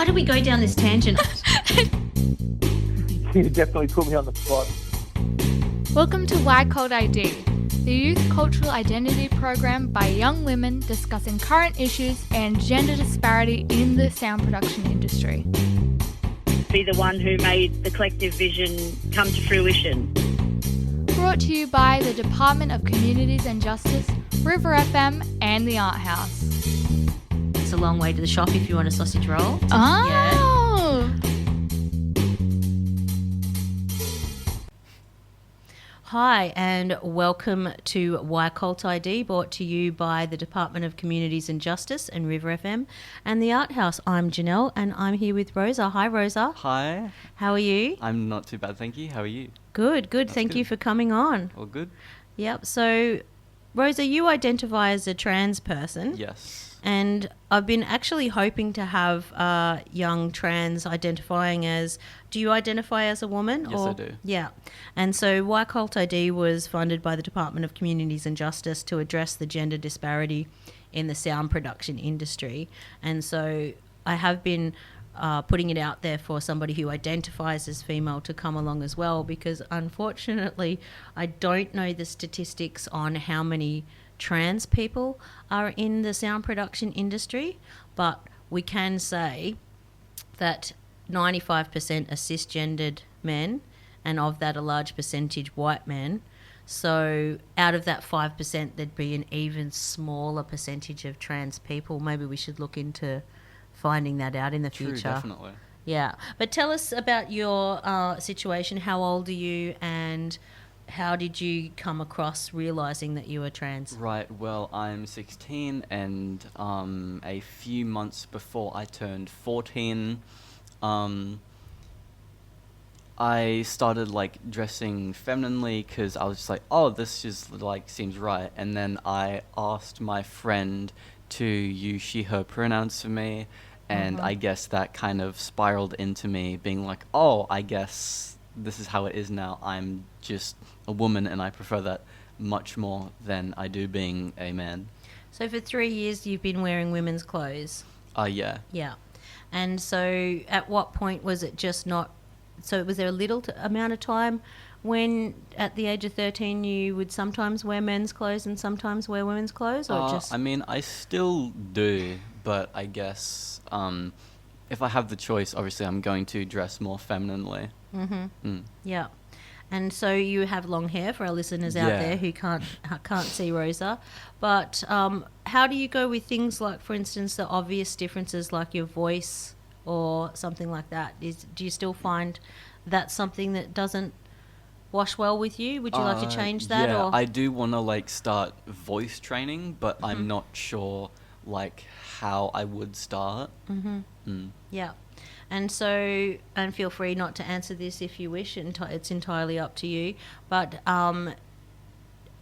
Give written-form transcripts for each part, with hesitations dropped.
Why do we go down this tangent? You definitely put me on the spot. Welcome to Why Cult ID, the youth cultural identity program by young women discussing current issues and gender disparity in the sound production industry. Be the one who made the collective vision come to fruition. Brought to you by the Department of Communities and Justice, River FM and the Art House. It's a long way to the shop if you want a sausage roll. Oh! Yeah. Hi and welcome to Why Cult ID, brought to you by the Department of Communities and Justice and River FM and the Art House. I'm Janelle and I'm here with Rosa. Hi Rosa. Hi. How are you? I'm not too bad, thank you. How are you? Good. That's Thank good. you for coming on. All good? Yep. So, Rosa, you identify as a trans person. Yes. And I've been actually hoping to have young trans identifying as... Do you identify as a woman? Yes, I do. Yeah. And so Why Cult ID was funded by the Department of Communities and Justice to address the gender disparity in the sound production industry. And so I have been putting it out there for somebody who identifies as female to come along as well, because unfortunately I don't know the statistics on how many trans people are in the sound production industry, but we can say that 95% are cisgendered men, and of that a large percentage white men. So out of that 5%, there'd be an even smaller percentage of trans people. Maybe we should look into finding that out in the True, future. definitely. Yeah. But tell us about your situation. How old are you and how did you come across realising that you were trans? Right, well, I'm 16 and a few months before I turned 14, I started dressing femininely because I was just like, oh, this just seems right. And then I asked my friend to use she, her pronouns for me. And I guess that kind of spiraled into me being like, oh, I guess this is how it is now. I'm just a woman and I prefer that much more than I do being a man. So for 3 years you've been wearing women's clothes? Yeah. Yeah. And so at what point was it just not... So was there a little amount of time when at the age of 13 you would sometimes wear men's clothes and sometimes wear women's clothes? Or just... I mean, I still do, but I guess if I have the choice, obviously I'm going to dress more femininely. Yeah. And so you have long hair for our listeners out there who can't see Rosa. But how do you go with things like, for instance, the obvious differences like your voice or something like that? Do you still find that's something that doesn't wash well with you? Would you like to change that? Yeah, or? I do want to start voice training, but I'm not sure how I would start. Yeah. And so, and feel free not to answer this if you wish, it's entirely up to you. But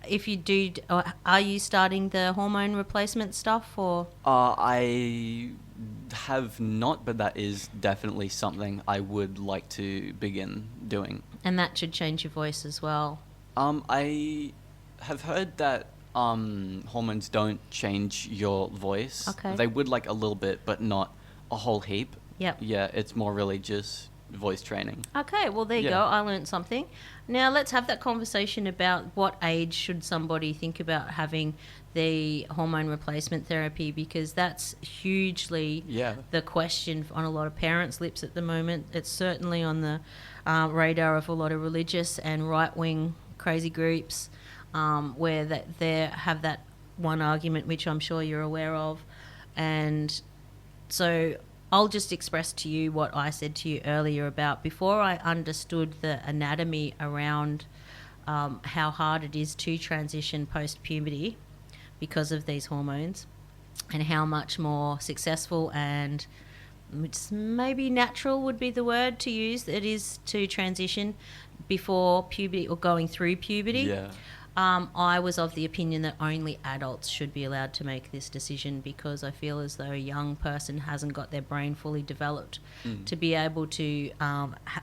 if you do, are you starting the hormone replacement stuff or? I have not, but that is definitely something I would like to begin doing. And that should change your voice as well. I have heard that hormones don't change your voice. Okay. They would a little bit, but not a whole heap. Yep. Yeah, it's more really just voice training. Okay, well, there you go. I learned something. Now, let's have that conversation about what age should somebody think about having the hormone replacement therapy, because that's hugely the question on a lot of parents' lips at the moment. It's certainly on the radar of a lot of religious and right-wing crazy groups where they have that one argument, which I'm sure you're aware of. And so I'll just express to you what I said to you earlier about before I understood the anatomy around how hard it is to transition post-puberty because of these hormones, and how much more successful and which maybe natural would be the word to use it is to transition before puberty or going through puberty. Yeah. I was of the opinion that only adults should be allowed to make this decision, because I feel as though a young person hasn't got their brain fully developed to be able to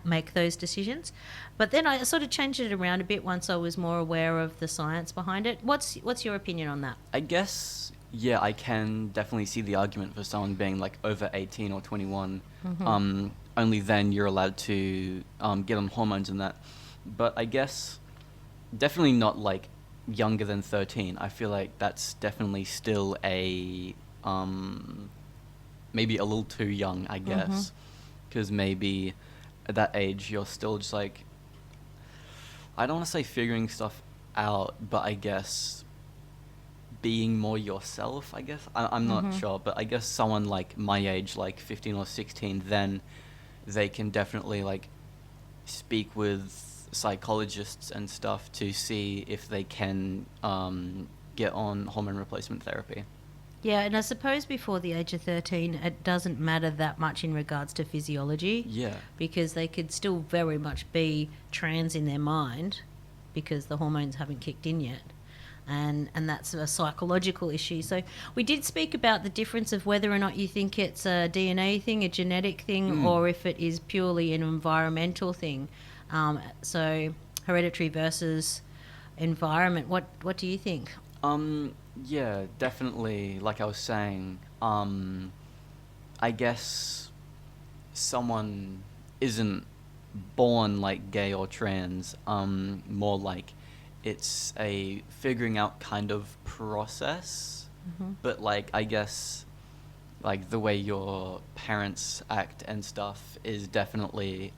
make those decisions. But then I sort of changed it around a bit once I was more aware of the science behind it. What's your opinion on that? I guess yeah, I can definitely see the argument for someone being like over 18 or 21. Only then you're allowed to get on hormones and that. But I guess definitely not like younger than 13. I feel like that's definitely still maybe a little too young, I guess. Because maybe at that age you're still just like, I don't want to say figuring stuff out, but I guess being more yourself, I guess. I'm not sure, but I guess someone like my age, like 15 or 16, then they can definitely like speak with psychologists and stuff to see if they can get on hormone replacement therapy. Yeah, and I suppose before the age of 13, it doesn't matter that much in regards to physiology. Yeah. Because they could still very much be trans in their mind because the hormones haven't kicked in yet. And that's a psychological issue. So we did speak about the difference of whether or not you think it's a DNA thing, a genetic thing, or if it is purely an environmental thing. So hereditary versus environment. What do you think? Yeah, definitely. Like I was saying, I guess someone isn't born like gay or trans. More like it's a figuring out kind of process. But like I guess like the way your parents act and stuff is definitely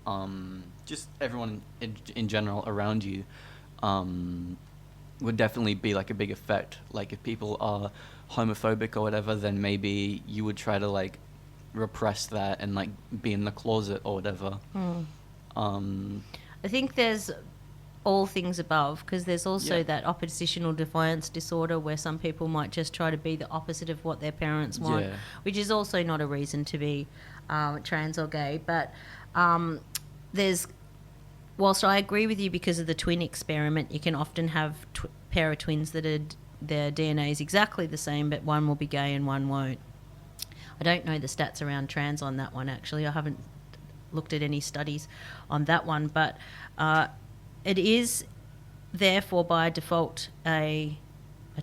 just everyone in general around you would definitely be like a big effect. Like if people are homophobic or whatever, then maybe you would try to like repress that and like be in the closet or whatever. I think there's all things above, because there's also that oppositional defiance disorder where some people might just try to be the opposite of what their parents want, which is also not a reason to be trans or gay. But whilst I agree with you because of the twin experiment, you can often have pair of twins that their DNA is exactly the same, but one will be gay and one won't. I don't know the stats around trans on that one, actually. I haven't looked at any studies on that one, but it is therefore by default a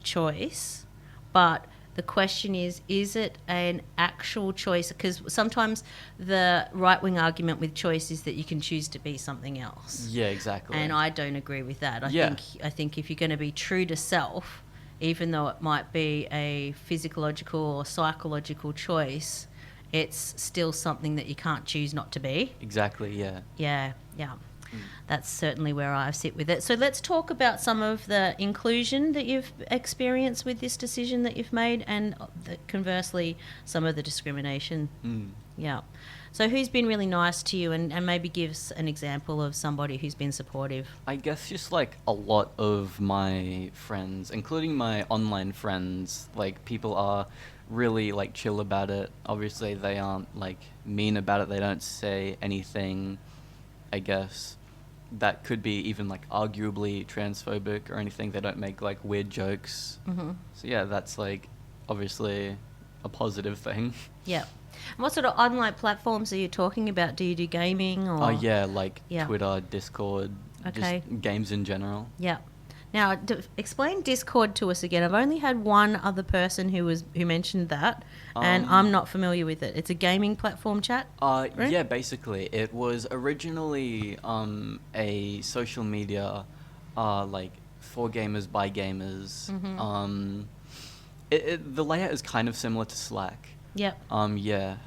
choice. But the question is it an actual choice? Because sometimes the right-wing argument with choice is that you can choose to be something else. Yeah, exactly. And I don't agree with that. I think if you're going to be true to self, even though it might be a physiological or psychological choice, it's still something that you can't choose not to be. Exactly, yeah. Yeah. That's certainly where I sit with it. So let's talk about some of the inclusion that you've experienced with this decision that you've made, and conversely, some of the discrimination. Yeah. So who's been really nice to you, and maybe gives an example of somebody who's been supportive? I guess just like a lot of my friends, including my online friends, like people are really like chill about it. Obviously they aren't like mean about it. They don't say anything, I guess, that could be even like arguably transphobic or anything. They don't make like weird jokes. So yeah, that's like obviously a positive thing. Yeah. And what sort of online platforms are you talking about? Do you do gaming or? Oh yeah, like Twitter, Discord, just games in general. Yeah. Now, explain Discord to us again. I've only had one other person who mentioned that, and I'm not familiar with it. It's a gaming platform chat? Right? Yeah, basically. It was originally a social media like for gamers by gamers. The layout is kind of similar to Slack. Yep. Yeah.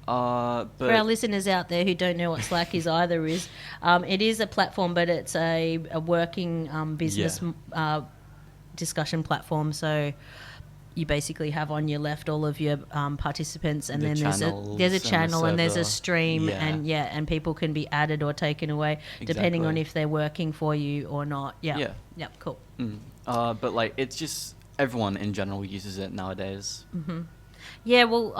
But for our listeners out there who don't know what Slack is either, it is a platform, but it's a working business discussion platform. So you basically have on your left all of your participants, and then there's a channel and there's a stream, and people can be added or taken away depending on if they're working for you or not. Yeah. Cool. But like it's just everyone in general uses it nowadays. Yeah, well,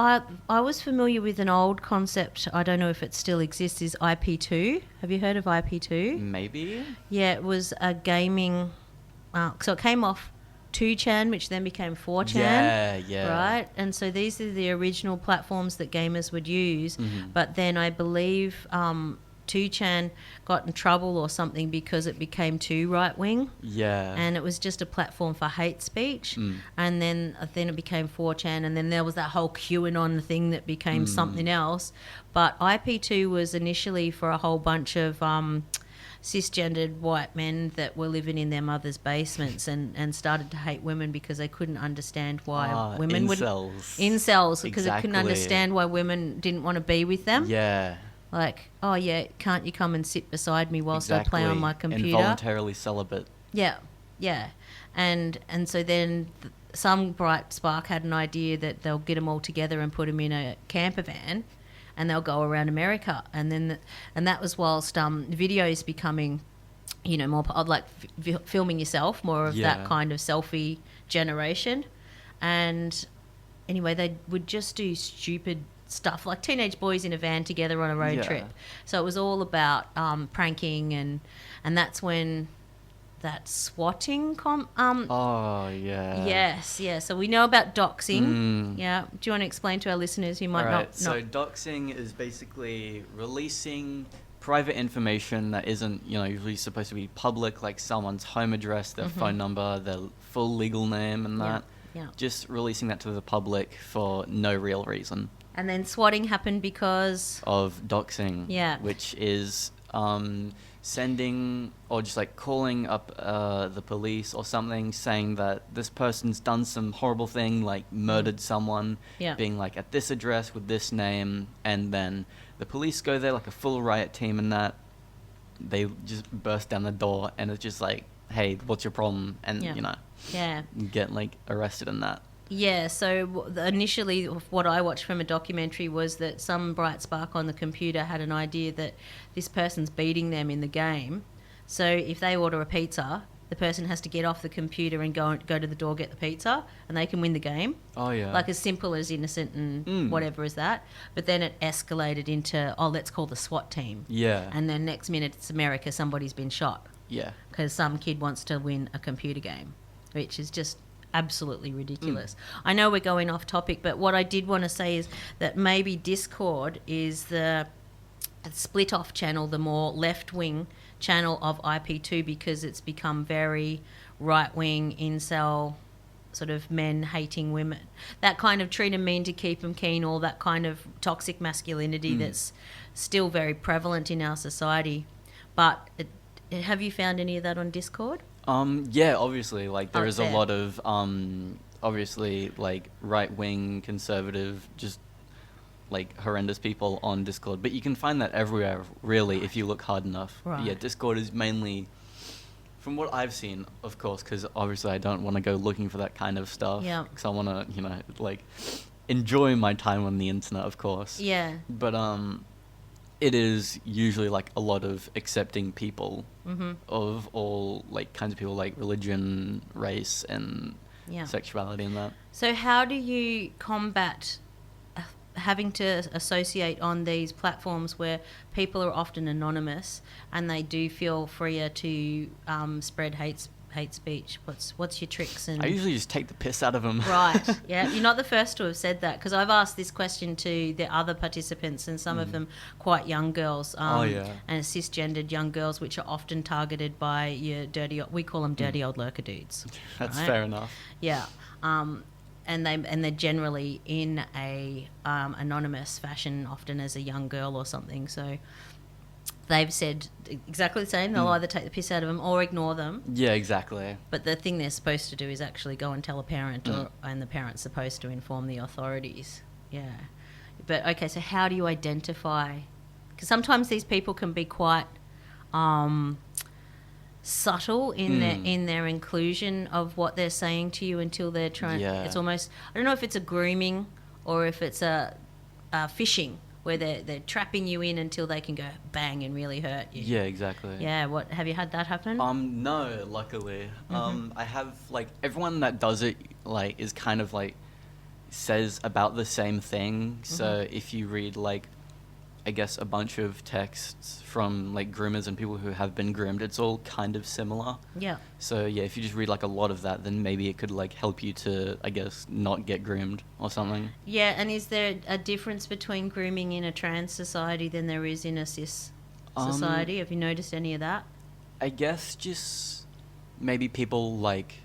I was familiar with an old concept, I don't know if it still exists, is IP2. Have you heard of IP2? Maybe. Yeah, it was a gaming... so it came off 2chan, which then became 4chan. Yeah. Right? And so these are the original platforms that gamers would use. But then I believe 2chan got in trouble or something because it became too right-wing. Yeah. And it was just a platform for hate speech. And then it became 4chan, and then there was that whole QAnon thing that became something else. But IP2 was initially for a whole bunch of cisgendered white men that were living in their mother's basements and started to hate women because they couldn't understand why women would... Incels, because they couldn't understand why women didn't want to be with them. Yeah. Like, oh yeah, can't you come and sit beside me whilst I play on my computer? Involuntarily celibate. Yeah, yeah. And so then some bright spark had an idea that they'll get them all together and put them in a camper van and they'll go around America. And then and that was whilst videos becoming, you know, more like filming yourself, more of that kind of selfie generation. And anyway, they would just do stupid stuff like teenage boys in a van together on a road trip. So it was all about pranking, and that's when that swatting so we know about doxing. Do you want to explain to our listeners who might not so doxing is basically releasing private information that isn't, you know, usually supposed to be public, like someone's home address, their phone number, their full legal name, and that. Just releasing that to the public for no real reason. And then swatting happened because of doxing, which is sending or just like calling up the police or something, saying that this person's done some horrible thing, like murdered someone, being like at this address with this name, and then the police go there like a full riot team, and that they just burst down the door, and it's just like, hey, what's your problem? And you know, get like arrested in that. Yeah, so initially what I watched from a documentary was that some bright spark on the computer had an idea that this person's beating them in the game. So if they order a pizza, the person has to get off the computer and go to the door, get the pizza, and they can win the game. Oh, yeah. Like as simple as innocent and whatever as that. But then it escalated into, let's call the SWAT team. Yeah. And then next minute it's America, somebody's been shot. Yeah. Because some kid wants to win a computer game, which is just absolutely ridiculous. I know we're going off topic, but what I did want to say is that maybe Discord is the split off channel, the more left wing channel of IP2, because it's become very right wing, incel, sort of men hating women, that kind of treat them mean to keep them keen, all that kind of toxic masculinity that's still very prevalent in our society. But have you found any of that on Discord? Yeah, obviously, like there is a lot of obviously like right-wing conservative, just like horrendous people on Discord, but you can find that everywhere really if you look hard enough. But yeah, Discord is mainly, from what I've seen, of course, because obviously I don't want to go looking for that kind of stuff, because I want to, you know, like enjoy my time on the internet, of course. But it is usually like a lot of accepting people of all like kinds of people, like religion, race, and sexuality, and that. So how do you combat having to associate on these platforms where people are often anonymous and they do feel freer to spread hate speech? What's your tricks? And I usually just take the piss out of them. Right. Yeah, you're not the first to have said that, because I've asked this question to the other participants, and some of them quite young girls, and cisgendered young girls, which are often targeted by your we call them dirty old lurker dudes. That's fair enough. Yeah. And they're generally in a anonymous fashion, often as a young girl or something. So they've said exactly the same. They'll either take the piss out of them or ignore them. Yeah, exactly. But the thing they're supposed to do is actually go and tell a parent, and the parent's supposed to inform the authorities. Yeah. But, okay, so how do you identify? Because sometimes these people can be quite subtle in their inclusion of what they're saying to you until they're trying. It's almost, I don't know if it's a grooming or if it's a phishing, where they're trapping you in until they can go bang and really hurt you. Yeah, exactly. Yeah, what, have you had that happen? No, luckily. I have, like, everyone that does it, like, is kind of, like, says about the same thing. So if you read, like, I guess a bunch of texts from like groomers and people who have been groomed, it's all kind of similar. Yeah. So yeah, if you just read like a lot of that, then maybe it could like help you to, I guess, not get groomed or something. Yeah, and is there a difference between grooming in a trans society than there is in a cis society? Have you noticed any of that? I guess just maybe people like,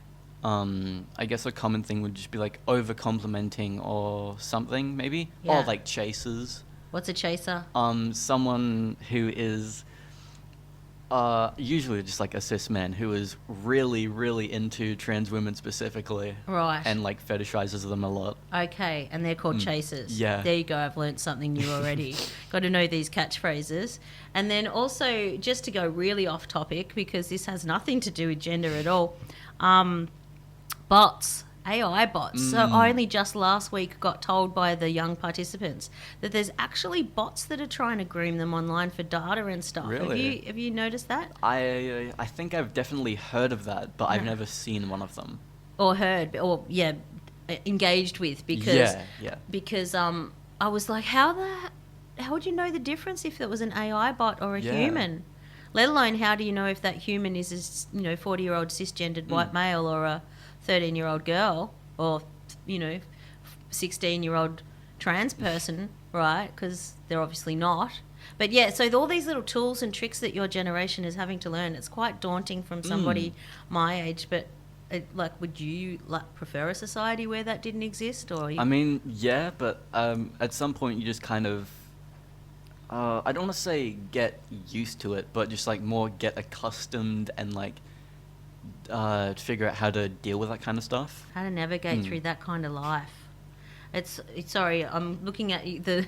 I guess a common thing would just be like over complimenting or something, maybe, Yeah. or like chasers. What's a chaser? Someone who is usually just like a cis man who is really, really into trans women specifically. Right. And like fetishizes them a lot. Okay, and they're called chasers. Yeah. There you go, I've learnt something new already. Got to know these catchphrases. And then also, just to go really off topic, because this has nothing to do with gender at all, bots. AI bots. So I only just last week got told by the young participants that there's actually bots that are trying to groom them online for data and stuff. Really? Have you noticed that? I think I've definitely heard of that, but I've never seen one of them. Or heard, or engaged with, because because I was like, how would you know the difference if it was an AI bot or a human? Let alone, how do you know if that human is a 40-year-old cisgendered white male or a 13-year-old girl or 16-year-old trans person, right? Because they're obviously not. But yeah, so all these little tools and tricks that your generation is having to learn, it's quite daunting from somebody my age. But would you prefer a society where that didn't exist? Or I mean, yeah, but at some point you just kind of, I don't want to say get used to it, but just like more get accustomed and like figure out how to deal with that kind of stuff. How to navigate through that kind of life. It's sorry, I'm looking at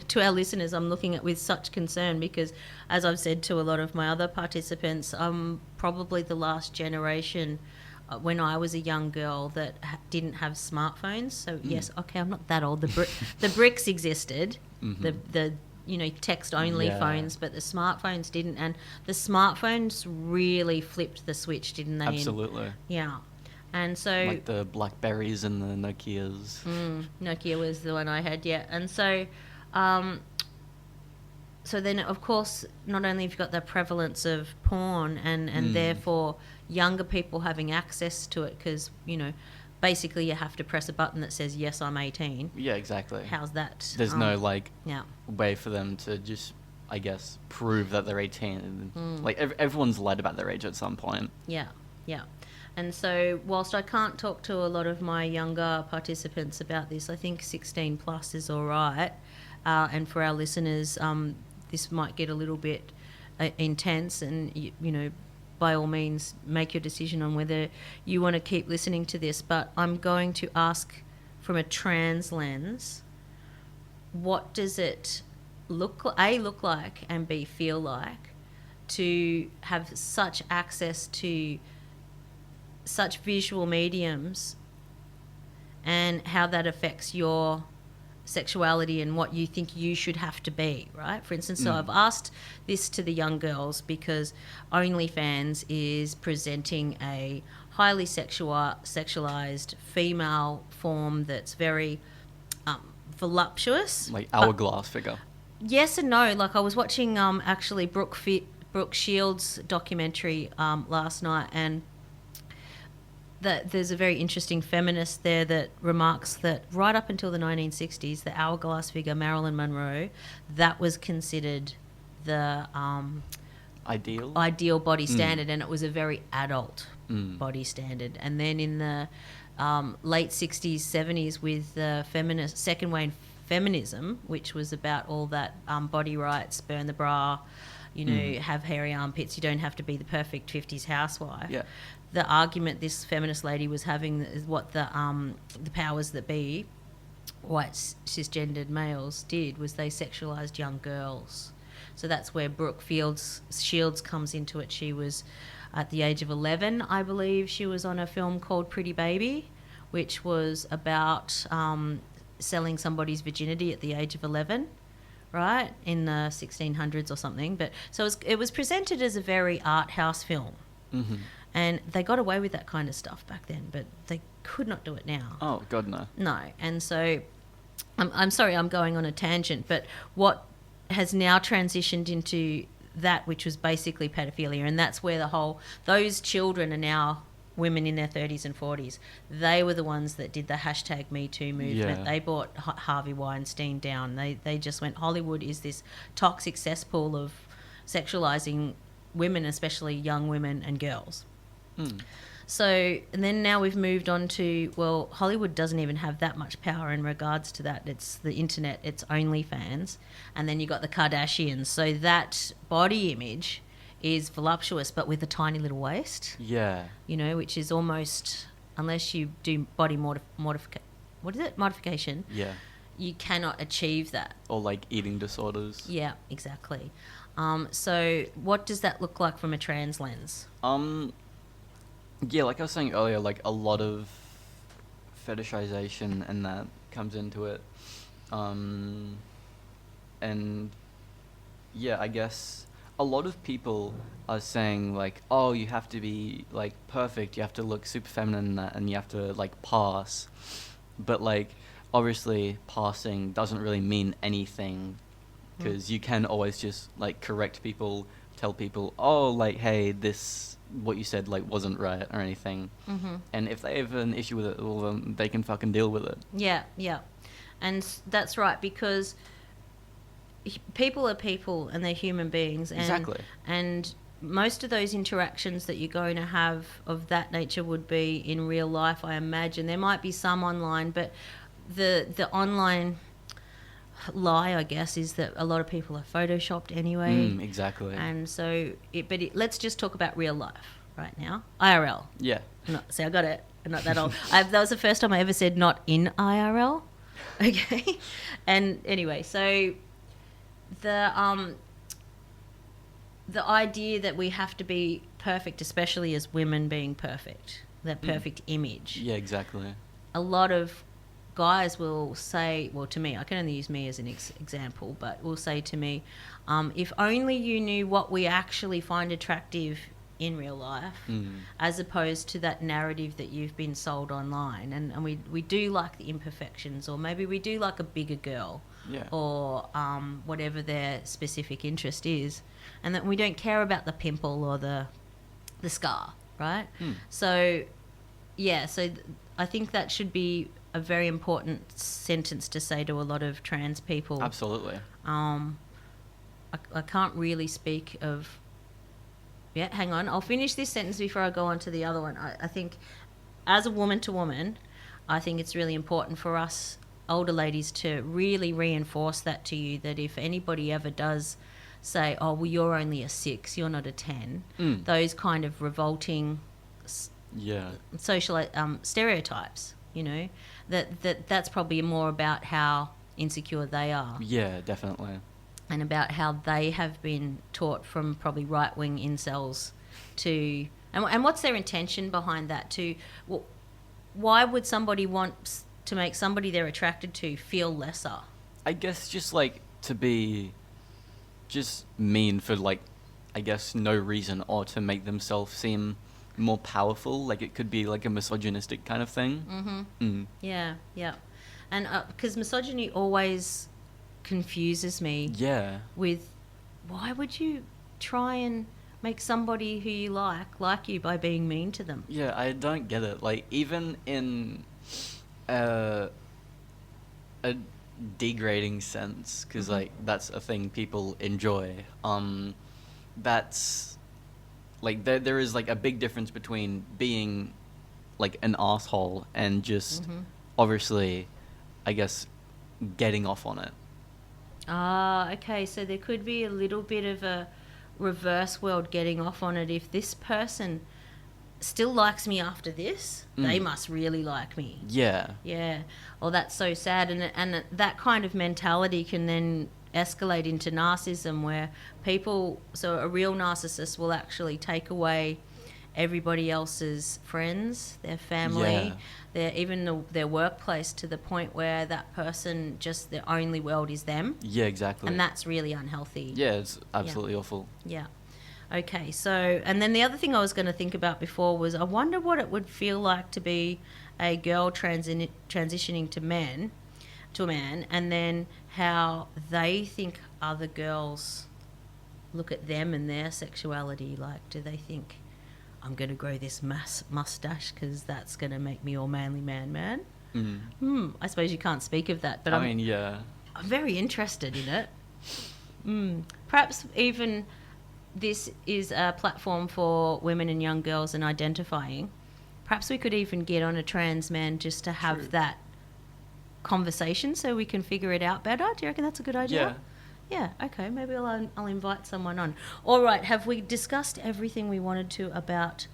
to our listeners, I'm looking at with such concern because, as I've said to a lot of my other participants, I'm probably the last generation when I was a young girl that didn't have smartphones. So yes, okay, I'm not that old. The bricks existed, the text only phones, but the smartphones didn't, and the smartphones really flipped the switch, didn't they? Absolutely. Yeah. And so like the Blackberries and the Nokias. Nokia was the one I had, yeah. And so so then of course not only have you got the prevalence of porn and therefore younger people having access to it, because basically you have to press a button that says yes, I'm 18. Yeah, exactly. How's that? There's no way for them to just, I guess, prove that they're 18. Like everyone's lied about their age at some point. Yeah. And so whilst I can't talk to a lot of my younger participants about this, I think 16 plus is all right. And for our listeners, this might get a little bit intense, and by all means, make your decision on whether you want to keep listening to this. But I'm going to ask, from a trans lens, what does it look like and B, feel like to have such access to such visual mediums, and how that affects your sexuality and what you think you should have to be, right? For instance, so I've asked this to the young girls because OnlyFans is presenting a highly sexualized female form that's very voluptuous. Like hourglass figure. Yes and no. Like I was watching actually Brooke Shields' documentary last night, and that there's a very interesting feminist there that remarks that right up until the 1960s, the hourglass figure, Marilyn Monroe, that was considered the ideal body standard, and it was a very adult body standard. And then in the late 60s, 70s, with the second wave feminism, which was about all that body rights, burn the bra, have hairy armpits, you don't have to be the perfect 50s housewife. Yeah. The argument this feminist lady was having is what the powers that be, white cisgendered males, did was they sexualized young girls. So that's where Brooke Shields comes into it. She was at the age of 11, I believe. She was on a film called Pretty Baby, which was about selling somebody's virginity at the age of 11, right, in the 1600s or something. But so it was presented as a very art house film. Mm-hmm. And they got away with that kind of stuff back then, but they could not do it now. Oh, God, no. No. And so I'm sorry I'm going on a tangent, but what has now transitioned into that, which was basically pedophilia, and that's where those children are now women in their 30s and 40s. They were the ones that did the hashtag Me Too movement. Yeah. They brought Harvey Weinstein down. They just went, Hollywood is this toxic cesspool of sexualizing women, especially young women and girls. Mm. So, and then now we've moved on to, well, Hollywood doesn't even have that much power in regards to that. It's the internet, it's OnlyFans. And then you got the Kardashians. So that body image is voluptuous, but with a tiny little waist. Yeah. You know, which is almost, unless you do body modification. Yeah. You cannot achieve that. Or like eating disorders. Yeah, exactly. So what does that look like from a trans lens? Yeah, like I was saying earlier, like a lot of fetishization and that comes into it. And yeah, I guess a lot of people are saying like, oh, you have to be like perfect, you have to look super feminine and that, and you have to like pass. But like, obviously passing doesn't really mean anything, because you can always just like correct people, tell people, oh, like, hey, this, what you said like wasn't right or anything. And if they have an issue with it, well, then they can fucking deal with it. Yeah. And that's right, because people are people and they're human beings. And, exactly. And most of those interactions that you're going to have of that nature would be in real life, I imagine. There might be some online, but the online lie, I guess, is that a lot of people are photoshopped anyway. Exactly. And so, let's just talk about real life right now. IRL. Yeah. See, I got it. I'm not that old. That was the first time I ever said not in IRL. Okay. And anyway, so the idea that we have to be perfect, especially as women being perfect, that perfect image. Yeah, exactly. A lot of guys will say, well, to me, I can only use me as an example, but will say to me, if only you knew what we actually find attractive in real life, as opposed to that narrative that you've been sold online. And we do like the imperfections, or maybe we do like a bigger girl, or whatever their specific interest is, and that we don't care about the pimple or the scar, right? So, yeah, I think that should be a very important sentence to say to a lot of trans people. Absolutely. I can't really speak of... Yeah, hang on. I'll finish this sentence before I go on to the other one. I think as a woman to woman, I think it's really important for us older ladies to really reinforce that to you, that if anybody ever does say, oh, well, you're only a 6, you're not a 10, those kind of revolting social stereotypes, you know, that's probably more about how insecure they are. Yeah, definitely. And about how they have been taught from probably right-wing incels to... And what's their intention behind that? Well, why would somebody want to make somebody they're attracted to feel lesser? I guess just, like, to be just mean for, like, I guess no reason, or to make themselves seem more powerful. Like, it could be, like, a misogynistic kind of thing. Yeah. And because misogyny always confuses me with, why would you try and make somebody who you like you by being mean to them? Yeah, I don't get it. Like, even in a degrading sense, because like that's a thing people enjoy, that's like there is like a big difference between being like an asshole and just obviously, I guess, getting off on it. Okay, so there could be a little bit of a reverse world getting off on it. If this person still likes me after this, they must really like me. Yeah. Oh, that's so sad. And that kind of mentality can then escalate into narcissism, where so a real narcissist will actually take away everybody else's friends, their family, their workplace, to the point where that person, just their only world is them. Yeah, exactly. And that's really unhealthy. Yeah, it's absolutely awful. Yeah. Okay, so, and then the other thing I was going to think about before was, I wonder what it would feel like to be a girl transitioning to a man, and then how they think other girls look at them and their sexuality. Like, do they think, I'm going to grow this mustache because that's going to make me all manly man? I suppose you can't speak of that, but I'm very interested in it. Perhaps even this is a platform for women and young girls and identifying, perhaps we could even get on a trans man just to have that conversation so we can figure it out better. Do you reckon that's a good idea? Yeah, okay, maybe I'll invite someone on. All right, have we discussed everything we wanted to about...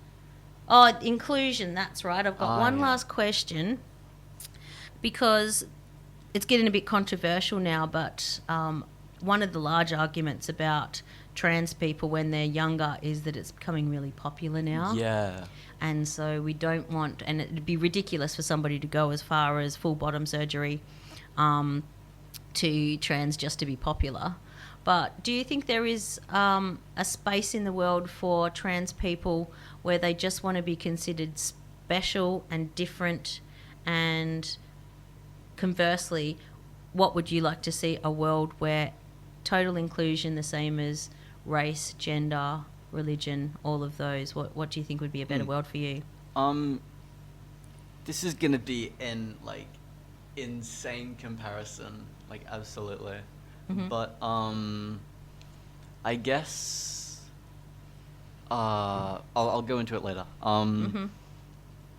Oh, inclusion, that's right. I've got one last question, because it's getting a bit controversial now, but one of the large arguments about trans people when they're younger is that it's becoming really popular now. Yeah. And so we don't want... And it'd be ridiculous for somebody to go as far as full bottom surgery to trans just to be popular. But do you think there is a space in the world for trans people where they just want to be considered special and different? And conversely, what would you like to see a world where total inclusion, the same as race, gender, religion, all of those? What do you think would be a better world for you? This is gonna be an insane comparison, absolutely. Mm-hmm. But I guess I'll go into it later.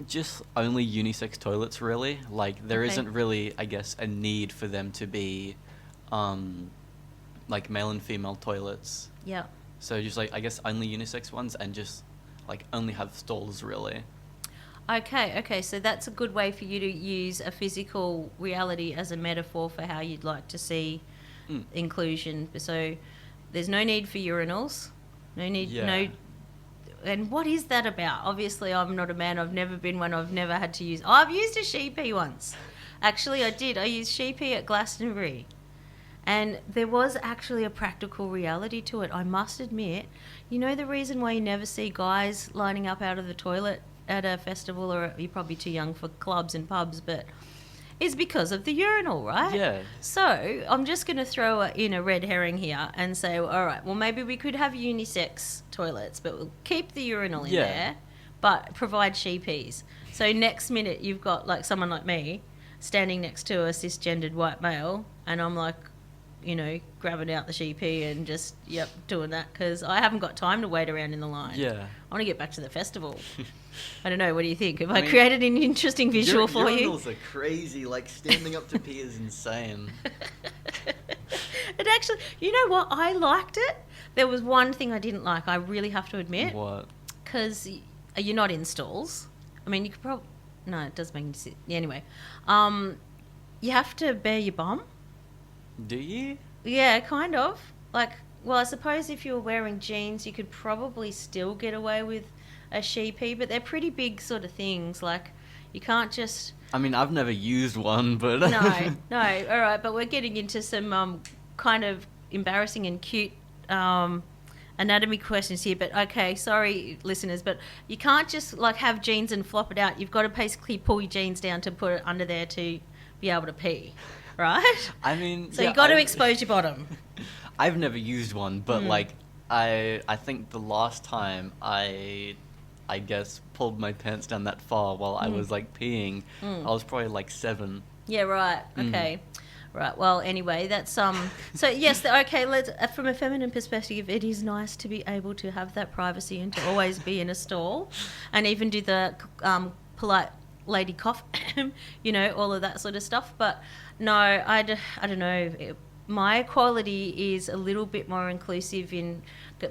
Just only unisex toilets, really. There isn't really, I guess, a need for them to be male and female toilets. Yeah. So just I guess only unisex ones, and just only have stalls, really. Okay, so that's a good way for you to use a physical reality as a metaphor for how you'd like to see inclusion. So there's no need for urinals, and what is that about? Obviously, I'm not a man. I've never been one. I've never had to use... Oh, I've used a sheepy once. Actually, I did. I used sheepy at Glastonbury. And there was actually a practical reality to it, I must admit. You know the reason why you never see guys lining up out of the toilet at a festival, or you're probably too young for clubs and pubs, but is because of the urinal, right? Yeah. So I'm just going to throw in a red herring here and say, all right, well, maybe we could have unisex toilets, but we'll keep the urinal in there, but provide sheepies. So next minute you've got someone like me standing next to a cisgendered white male, and I'm grabbing out the sheepy and just, doing that, because I haven't got time to wait around in the line. Yeah. I want to get back to the festival. I don't know, what do you think? Have I created an interesting visual for you? Urinals are crazy. Standing up to pee is insane. It actually... You know what? I liked it. There was one thing I didn't like, I really have to admit. What? Because you're not in stalls. I mean, you could probably... No, it does make you sit... Anyway. You have to bare your bum. Do you? Yeah, kind of. Well, I suppose if you were wearing jeans, you could probably still get away with a sheepy, but they're pretty big sort of things. You can't just... I mean, I've never used one, but... No, all right, but we're getting into some kind of embarrassing and cute anatomy questions here, but okay, sorry, listeners, but you can't just, have jeans and flop it out. You've got to basically pull your jeans down to put it under there to be able to pee, right? I mean... So you've got to expose your bottom. I've never used one, but, I think the last time I guess, pulled my pants down that far while I was, peeing, I was probably, 7. Yeah, right. Okay. Right. Well, anyway, that's... So, yes, okay, let's... From a feminine perspective, it is nice to be able to have that privacy and to always be in a stall and even do the polite lady cough, all of that sort of stuff. But, no, I don't know. My equality is a little bit more inclusive in...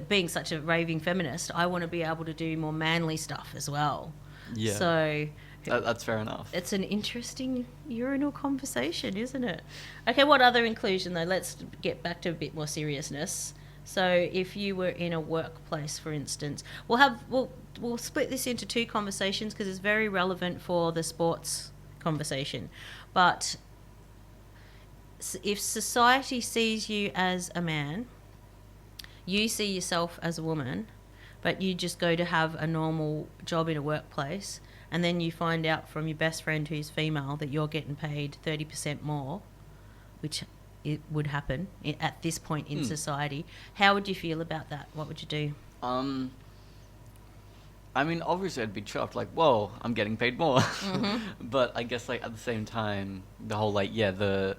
Being such a raving feminist, I want to be able to do more manly stuff as well. Yeah. So... That's fair enough. It's an interesting urinal conversation, isn't it? Okay, what other inclusion, though? Let's get back to a bit more seriousness. So if you were in a workplace, for instance, we'll split this into 2 conversations because it's very relevant for the sports conversation. But if society sees you as a man, you see yourself as a woman, but you just go to have a normal job in a workplace, and then you find out from your best friend who's female that you're getting paid 30% more, which it would happen at this point in society. How would you feel about that? What would you do? I mean, obviously I'd be chuffed, whoa, I'm getting paid more. But I guess, at the same time, the whole, the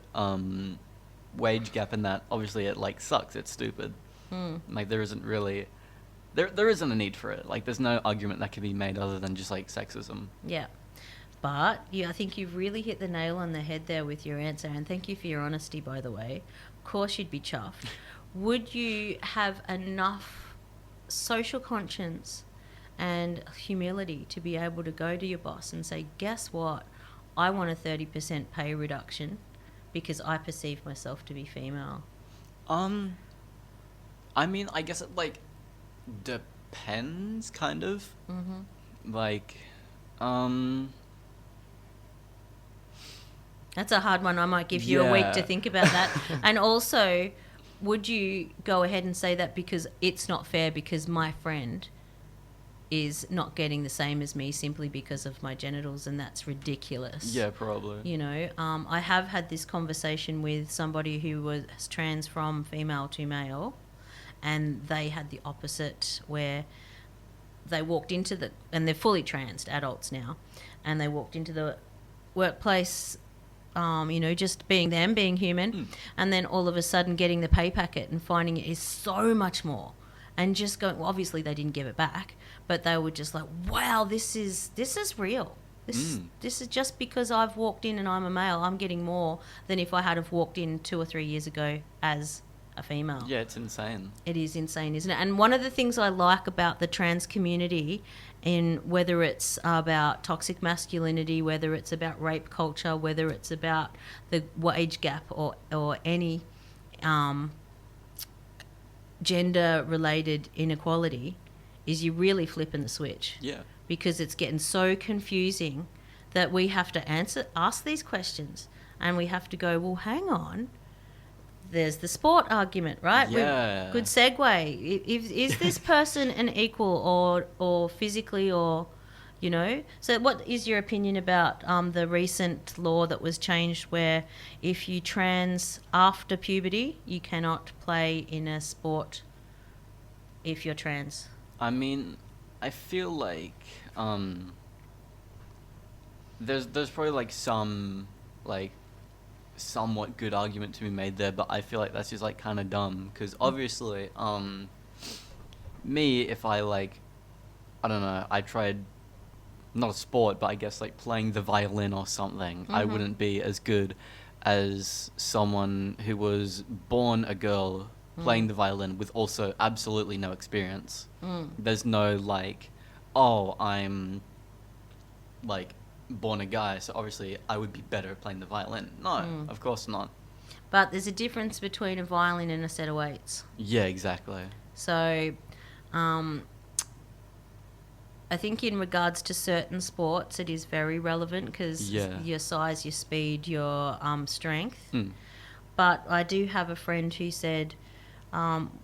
wage gap in that, obviously it, sucks. It's stupid. There isn't really there isn't a need for it. Like, there's no argument that can be made other than just like sexism. Yeah. But I think you've really hit the nail on the head there with your answer, and thank you for your honesty, by the way. Of course you'd be chuffed. Would you have enough social conscience and humility to be able to go to your boss and say, guess what? I want a 30% pay reduction because I perceive myself to be female? I mean, I guess it, like, depends, kind of. Mm-hmm. Like, That's a hard one. I might give you a week to Yeah. think about that. And also, would you go ahead and say that because it's not fair because my friend is not getting the same as me simply because of my genitals, and that's ridiculous? yeah, probably. You know, I have had this conversation with somebody who was trans from female to male, and they had the opposite, where they walked into the, and they're fully trans adults now, and they walked into the workplace, just being them, being human, and then all of a sudden getting the pay packet and finding it is so much more, and just going, well, obviously they didn't give it back, but they were just like, wow, this is real. This is just because I've walked in and I'm a male, I'm getting more than if I had have walked in 2 or 3 years ago as a female. Yeah, it's insane. It is insane, isn't it? And one of the things I like about the trans community, in whether it's about toxic masculinity, whether it's about rape culture, whether it's about the wage gap or any gender-related inequality, is you really flipping the switch. Yeah. Because it's getting so confusing that we have to ask these questions, and we have to go, well, hang on. There's the sport argument, right? Yeah. Good segue. Is this person an equal or physically or, So what is your opinion about the recent law that was changed where if you trans after puberty, you cannot play in a sport if you're trans? I mean, I feel like there's probably like some like somewhat good argument to be made there, but I feel like that's just like kind of dumb, because obviously me, if I like, I don't know, I tried not a sport, but I guess like playing the violin or something, I wouldn't be as good as someone who was born a girl playing the violin with also absolutely no experience. There's no like, oh, I'm like born a guy, so obviously I would be better at playing the violin. No, of course not. But there's a difference between a violin and a set of weights. Yeah, exactly. So I think in regards to certain sports, it is very relevant because your size, your speed, your strength. But I do have a friend who said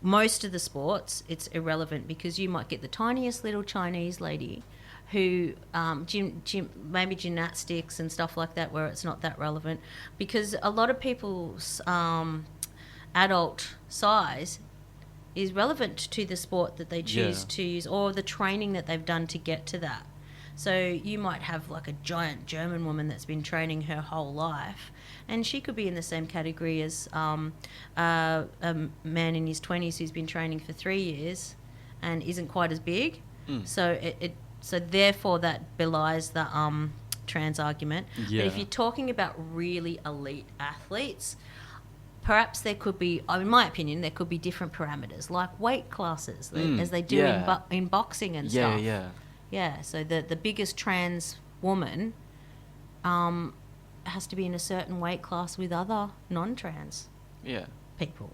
most of the sports, it's irrelevant because you might get the tiniest little Chinese lady who maybe gymnastics and stuff like that where it's not that relevant, because a lot of people's adult size is relevant to the sport that they choose to use or the training that they've done to get to that. So you might have like a giant German woman that's been training her whole life, and she could be in the same category as a man in his 20s who's been training for 3 years and isn't quite as big. So therefore that belies the trans argument. Yeah. But if you're talking about really elite athletes, perhaps there could be, in my opinion, there could be different parameters, like weight classes, as they do in boxing and stuff. Yeah, so the biggest trans woman has to be in a certain weight class with other non-trans people.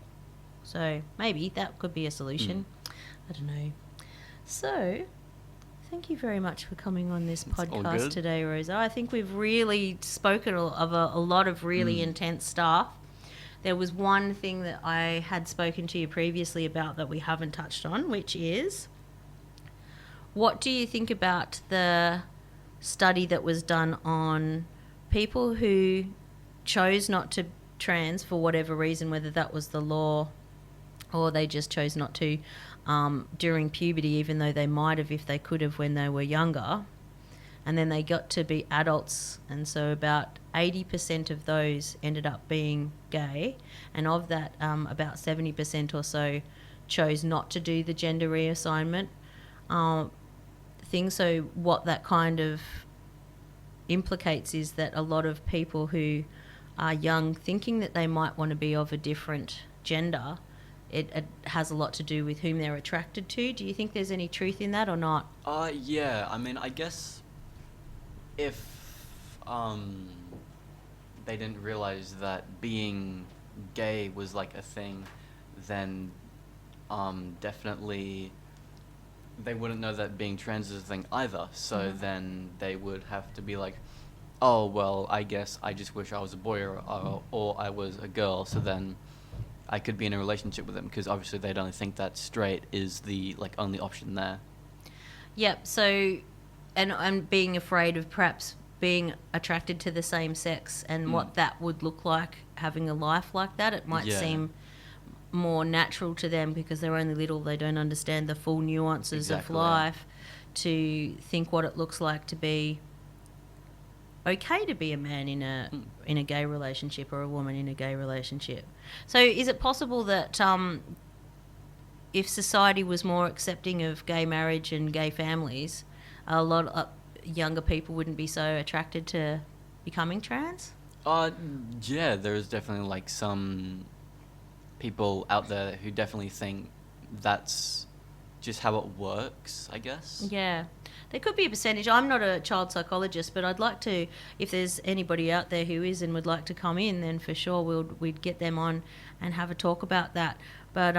So maybe that could be a solution. I don't know. So thank you very much for coming on this podcast today, Rosa. I think we've really spoken of a lot of really intense stuff. There was one thing that I had spoken to you previously about that we haven't touched on, which is, what do you think about the study that was done on people who chose not to trans for whatever reason, whether that was the law or they just chose not to during puberty, even though they might have if they could have when they were younger, and then they got to be adults, and so about 80% of those ended up being gay, and of that about 70% or so chose not to do the gender reassignment thing. So what that kind of implicates is that a lot of people who are young thinking that they might want to be of a different gender, it has a lot to do with whom they're attracted to. Do you think there's any truth in that or not? Yeah. I mean, I guess if they didn't realize that being gay was like a thing, then definitely they wouldn't know that being trans is a thing either. So then they would have to be like, oh, well, I guess I just wish I was a boy or I was a girl, so then I could be in a relationship with them, because obviously they'd only think that straight is the like only option there. Yep. So, and being afraid of perhaps being attracted to the same sex and what that would look like, having a life like that, it might seem more natural to them because they're only little, they don't understand the full nuances of life, to think what it looks like to be okay to be a man in a gay relationship or a woman in a gay relationship. So is it possible that if society was more accepting of gay marriage and gay families, a lot of younger people wouldn't be so attracted to becoming trans? Yeah, there's definitely like some people out there who definitely think that's just how it works, I guess. Yeah. There could be a percentage. I'm not a child psychologist, but I'd like to, if there's anybody out there who is and would like to come in, then for sure we'd get them on and have a talk about that. But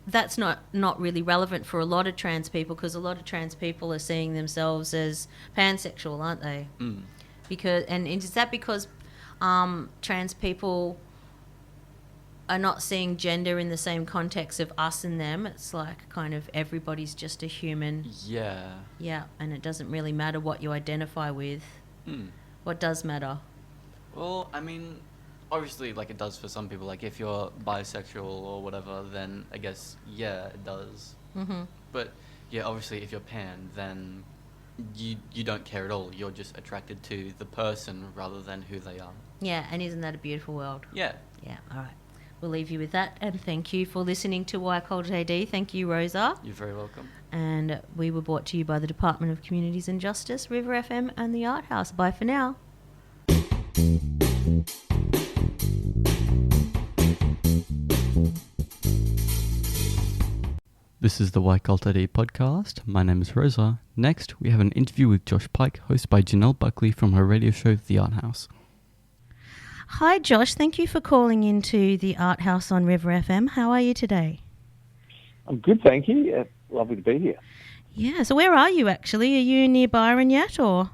that's not really relevant for a lot of trans people, because a lot of trans people are seeing themselves as pansexual, aren't they? And is that because trans people are not seeing gender in the same context of us and them? It's like kind of everybody's just a human. Yeah. Yeah, and it doesn't really matter what you identify with. What does matter? Well, I mean, obviously, like, it does for some people. Like, if you're bisexual or whatever, then I guess, yeah, it does. But, yeah, obviously, if you're pan, then you don't care at all. You're just attracted to the person rather than who they are. Yeah, and isn't that a beautiful world? Yeah. Yeah, all right. We'll leave you with that, and thank you for listening to Why Cult AD. Thank you, Rosa. You're very welcome. And we were brought to you by the Department of Communities and Justice, River FM and the Art House. Bye for now. This is the Why Cult AD podcast. My name is Rosa. Next, we have an interview with Josh Pyke, hosted by Janelle Buckley from her radio show, The Art House. Hi, Josh. Thank you for calling into the Art House on River FM. How are you today? I'm good, thank you. Lovely to be here. Yeah. So where are you actually? Are you near Byron yet, or?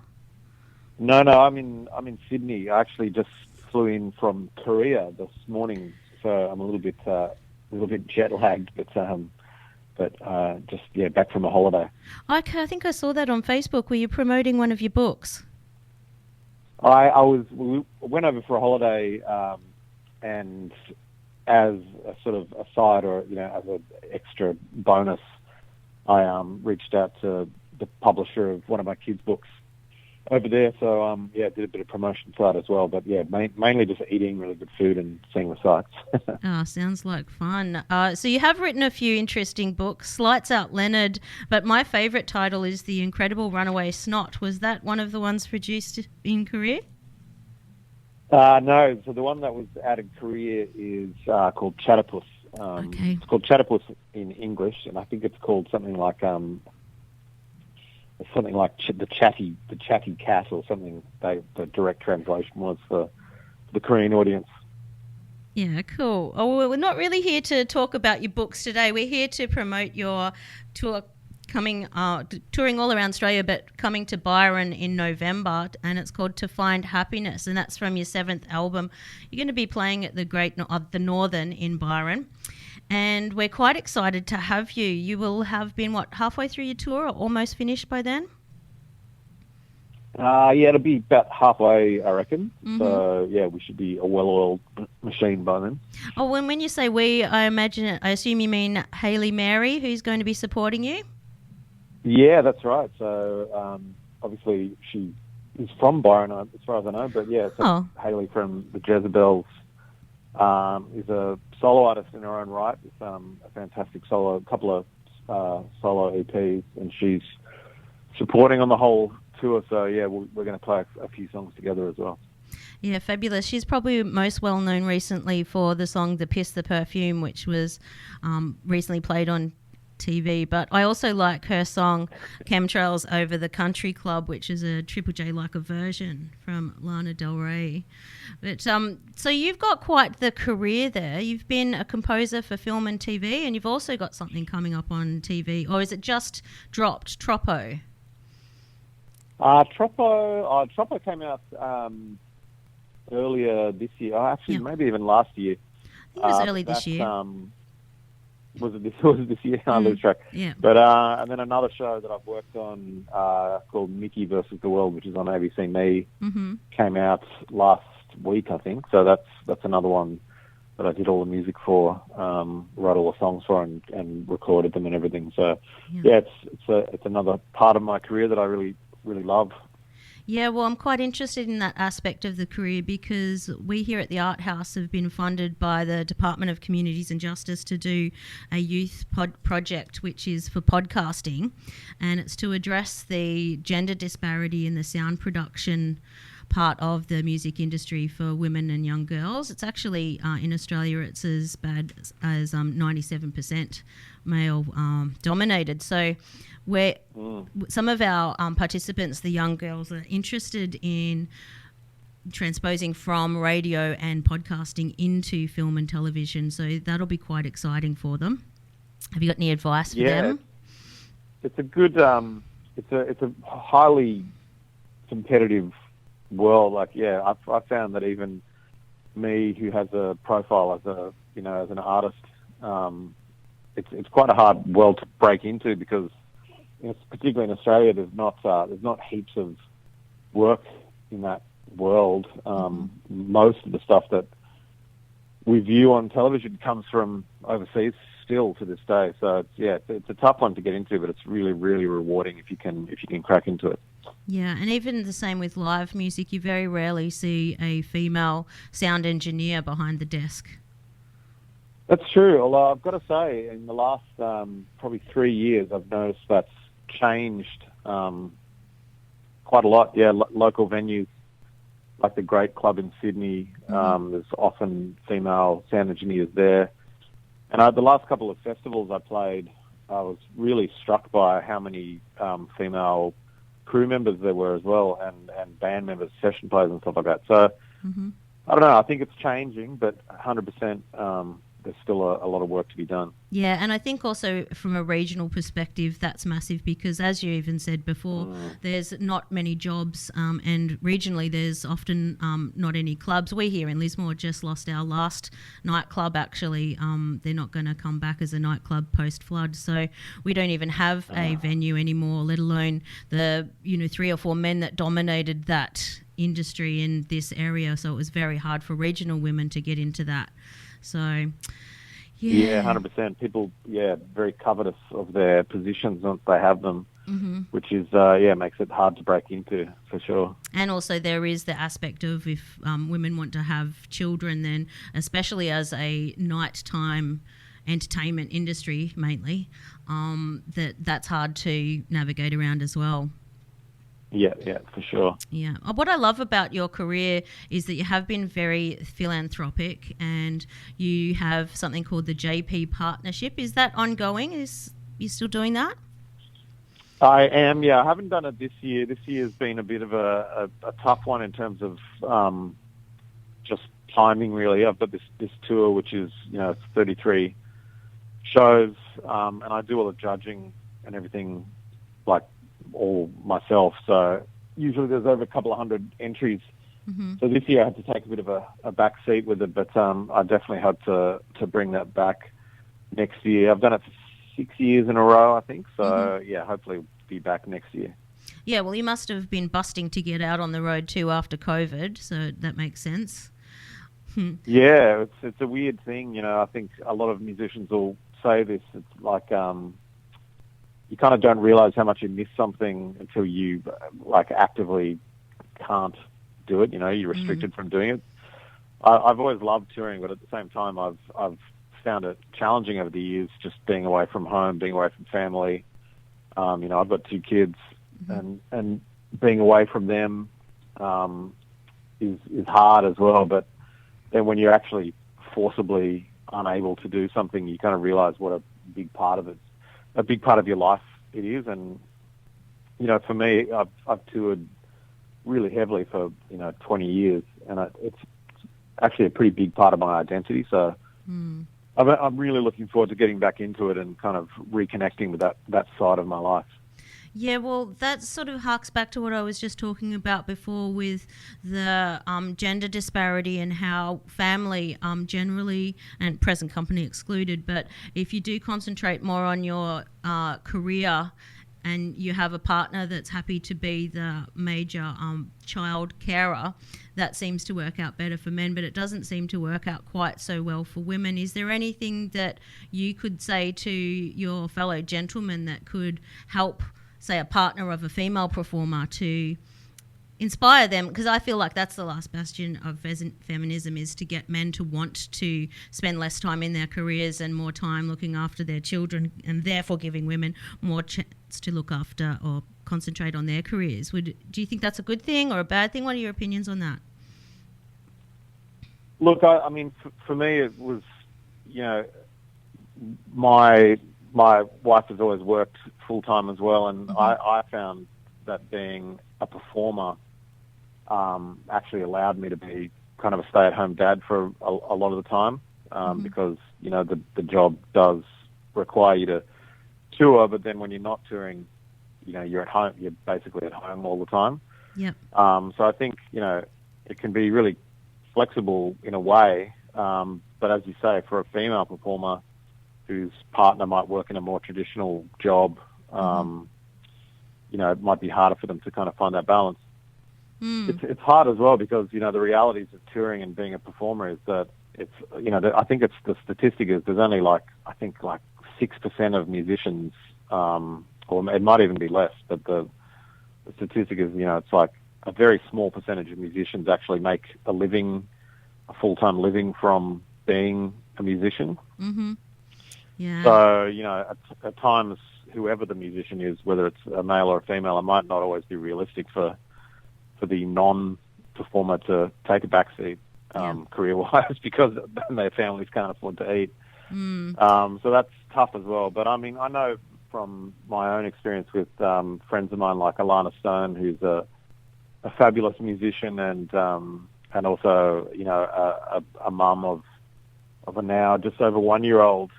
No, I'm in Sydney. I actually just flew in from Korea this morning, so I'm a little bit jet lagged, but just back from a holiday. Okay, I think I saw that on Facebook. Were you promoting one of your books? We went over for a holiday, and as a sort of aside, or as an extra bonus, I reached out to the publisher of one of my kids' books over there. So did a bit of promotion for that as well. But mainly just eating really good food and seeing the sights. Oh, sounds like fun. So you have written a few interesting books. Lights Out Leonard, but my favourite title is The Incredible Runaway Snot. Was that one of the ones produced in Korea? No. So the one that was out in Korea is called Chatterpuss. Okay. It's called Chatterpuss in English, and I think it's called something like the chatty cat or something. The direct translation was for the Korean audience. Yeah, cool. Oh, well, we're not really here to talk about your books today. We're here to promote your tour touring all around Australia, but coming to Byron in November, and it's called To Find Happiness, and that's from your 7th album. You're going to be playing at the Northern in Byron, and we're quite excited to have you. You will have been, halfway through your tour or almost finished by then? It'll be about halfway, I reckon. Mm-hmm. So, we should be a well-oiled machine by then. Oh, when you say we, I assume you mean Hayley Mary, who's going to be supporting you? Yeah, that's right. So, obviously, she is from Byron, as far as I know. But, Hayley from the Jezebels is a solo artist in her own right with a fantastic couple of solo EPs, and she's supporting on the whole tour. So yeah, we're going to play a few songs together as well. Yeah, fabulous. She's probably most well known recently for the song "The Piss the Perfume," which was recently played on TV. But I also like her song "Chemtrails Over the Country Club," which is a Triple J like a version from Lana Del Rey. But so you've got quite the career there. You've been a composer for film and TV, and you've also got something coming up on TV. Or is it just dropped, Troppo? Troppo came out earlier this year. Actually, maybe even last year. I think it was early this year. Was it this year? I lose track. Yeah. But and then another show that I've worked on called Mickey versus the World, which is on ABC Me, came out last week, I think. So that's another one that I did all the music for, wrote all the songs for, and recorded them and everything. So it's another part of my career that I really love. Yeah, well, I'm quite interested in that aspect of the career because we here at the Art House have been funded by the Department of Communities and Justice to do a youth project which is for podcasting, and it's to address the gender disparity in the sound production part of the music industry for women and young girls. It's actually, in Australia, it's as bad as 97% male dominated. So where some of our participants, the young girls, are interested in transposing from radio and podcasting into film and television. So that'll be quite exciting for them. Have you got any advice for them? It's a good, it's a highly competitive world. I found that even me, who has a profile as an artist, it's quite a hard world to break into because, particularly in Australia, there's not heaps of work in that world. Most of the stuff that we view on television comes from overseas still to this day. So it's a tough one to get into, but it's really, really rewarding if you can crack into it. Yeah, and even the same with live music, you very rarely see a female sound engineer behind the desk. That's true, although I've got to say, in the last probably 3 years, I've noticed that's changed quite a lot. Yeah, local venues like the Great Club in Sydney, there's often female sound engineers there. And the last couple of festivals I played, I was really struck by how many female crew members there were as well, and band members, session players and stuff like that. So, I don't know, I think it's changing, but 100%, there's still a lot of work to be done. Yeah, and I think also from a regional perspective, that's massive because, as you even said before, there's not many jobs, and regionally there's often not any clubs. We here in Lismore just lost our last nightclub, actually. They're not going to come back as a nightclub post-flood, so we don't even have a venue anymore, let alone the 3 or 4 men that dominated that industry in this area. So it was very hard for regional women to get into that. So, yeah, 100%. People, very covetous of their positions once they have them, which is, makes it hard to break into for sure. And also there is the aspect of if women want to have children, then especially as a nighttime entertainment industry mainly, that's hard to navigate around as well. Yeah, for sure. Yeah. What I love about your career is that you have been very philanthropic and you have something called the JP Partnership. Is that ongoing? You still doing that? I am, yeah. I haven't done it this year. This year has been a bit of a tough one in terms of just timing, really. I've got this tour, which is, it's 33 shows, and I do all the judging and everything, like, all myself, so usually there's over a couple of hundred entries. So this year I had to take a bit of a back seat with it, but I definitely hope to bring that back next year. I've done it for 6 years in a row, I think, so hopefully be back next year. Yeah, well, you must have been busting to get out on the road too after COVID, so that makes sense. Yeah, it's a weird thing, I think a lot of musicians will say this. It's like you kind of don't realize how much you miss something until you actively can't do it. You're restricted from doing it. I've always loved touring, but at the same time, I've found it challenging over the years, just being away from home, being away from family. You know, I've got 2 kids, and being away from them is hard as well. But then when you're actually forcibly unable to do something, you kind of realise what a big part of your life it is. And you know, for me, I've toured really heavily for 20 years, and it's actually a pretty big part of my identity. So I'm really looking forward to getting back into it and kind of reconnecting with that side of my life. Yeah, well, that sort of harks back to what I was just talking about before with the gender disparity and how family generally, and present company excluded, but if you do concentrate more on your career and you have a partner that's happy to be the major child carer, that seems to work out better for men, but it doesn't seem to work out quite so well for women. Is there anything that you could say to your fellow gentlemen that could help, say, a partner of a female performer to inspire them? Because I feel like that's the last bastion of feminism, is to get men to want to spend less time in their careers and more time looking after their children, and therefore giving women more chance to look after or concentrate on their careers. Do you think that's a good thing or a bad thing? What are your opinions on that? Look, I mean, for me, it was, my wife has always worked full time as well, and I found that being a performer actually allowed me to be kind of a stay-at-home dad for a lot of the time, because the job does require you to tour, but then when you're not touring, you're at home. You're basically at home all the time. Yep. So I think it can be really flexible in a way, but as you say, for a female performer whose partner might work in a more traditional job, it might be harder for them to kind of find that balance. It's hard as well because, the realities of touring and being a performer is that it's, I think it's the statistic is there's only like 6% of musicians, or it might even be less, but the statistic is, it's like a very small percentage of musicians actually make a full-time living from being a musician. Mm-hmm. Yeah. So, at times, whoever the musician is, whether it's a male or a female, it might not always be realistic for the non-performer to take a backseat career-wise because their families can't afford to eat. So that's tough as well. But, I mean, I know from my own experience with friends of mine like Alana Stone, who's a fabulous musician and also, a mum of a now just over 1-year-old.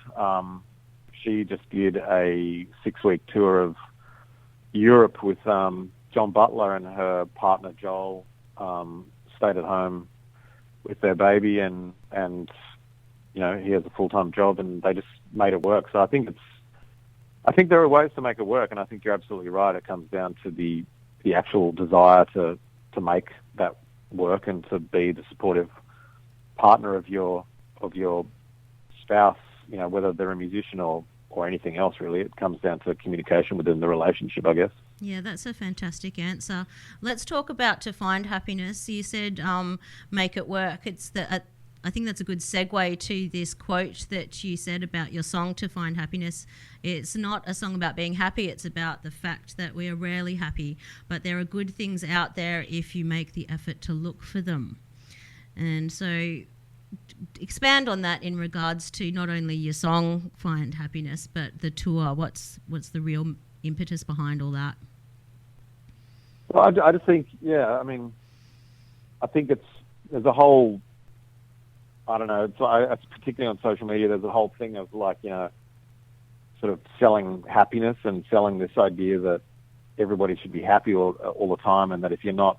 She just did a 6-week tour of Europe with John Butler, and her partner Joel stayed at home with their baby, and he has a full-time job, and they just made it work. So I think there are ways to make it work, and I think you're absolutely right. It comes down to the actual desire to make that work and to be the supportive partner of your spouse, whether they're a musician or anything else, really. It comes down to communication within the relationship, I guess. Yeah, that's a fantastic answer. Let's talk about To Find Happiness. You said make it work. I think that's a good segue to this quote that you said about your song To Find Happiness. It's not a song about being happy. It's about the fact that we are rarely happy, but there are good things out there if you make the effort to look for them. And so expand on that in regards to not only your song Find Happiness, but the tour. What's the real impetus behind all that? Well, I just think, I think there's a whole, I don't know, it's particularly on social media, there's a whole thing of sort of selling happiness and selling this idea that everybody should be happy all the time, and that if you're not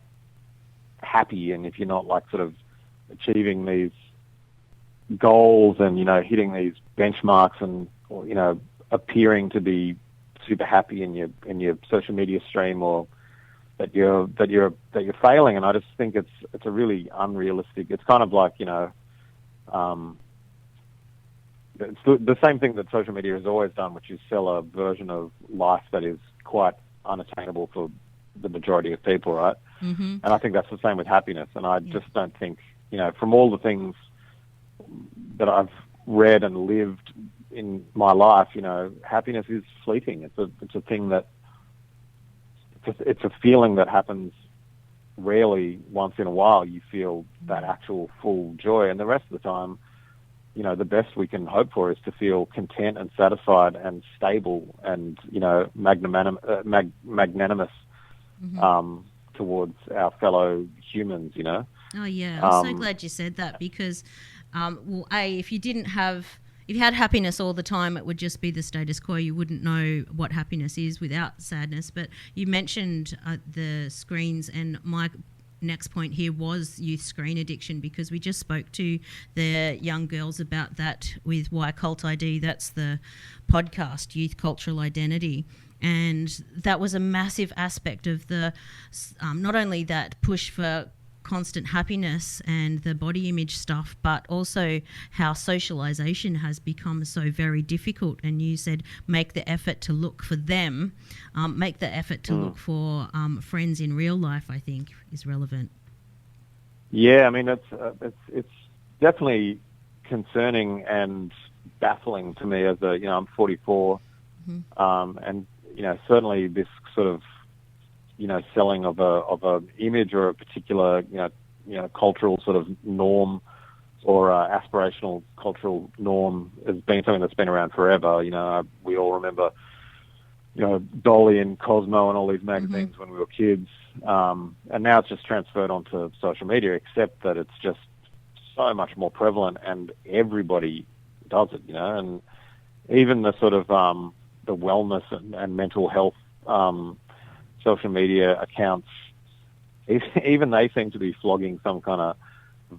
happy and if you're not sort of achieving these goals and, hitting these benchmarks and, appearing to be super happy in your social media stream, or that you're failing. And I just think it's a really unrealistic. It's kind of like, it's the same thing that social media has always done, which is sell a version of life that is quite unattainable for the majority of people, right? Mm-hmm. And I think that's the same with happiness. And I just don't think, from all the things that I've read and lived in my life, happiness is fleeting. It's a thing that it's a feeling that happens rarely. Once in a while you feel that actual full joy, and the rest of the time, the best we can hope for is to feel content and satisfied and stable and, magnanimous towards our fellow humans, Oh, yeah. I'm so glad you said that because, if you had happiness all the time, it would just be the status quo. You wouldn't know what happiness is without sadness. But you mentioned the screens, and my next point here was youth screen addiction, because we just spoke to the young girls about that with Why Cult ID. That's the podcast, Youth Cultural Identity. And that was a massive aspect of the, not only that push for constant happiness and the body image stuff, but also how socialization has become so very difficult. And you said make the effort to look for them, make the effort to look for friends in real life, I think is relevant. Yeah, I mean, it's definitely concerning and baffling to me as I'm 44, and certainly this sort of selling of a image or a particular cultural sort of norm or aspirational cultural norm has been something that's been around forever. We all remember Dolly and Cosmo and all these magazines when we were kids, and now it's just transferred onto social media, except that it's just so much more prevalent and everybody does it, and even the sort of the wellness and mental health social media accounts, even they seem to be flogging some kind of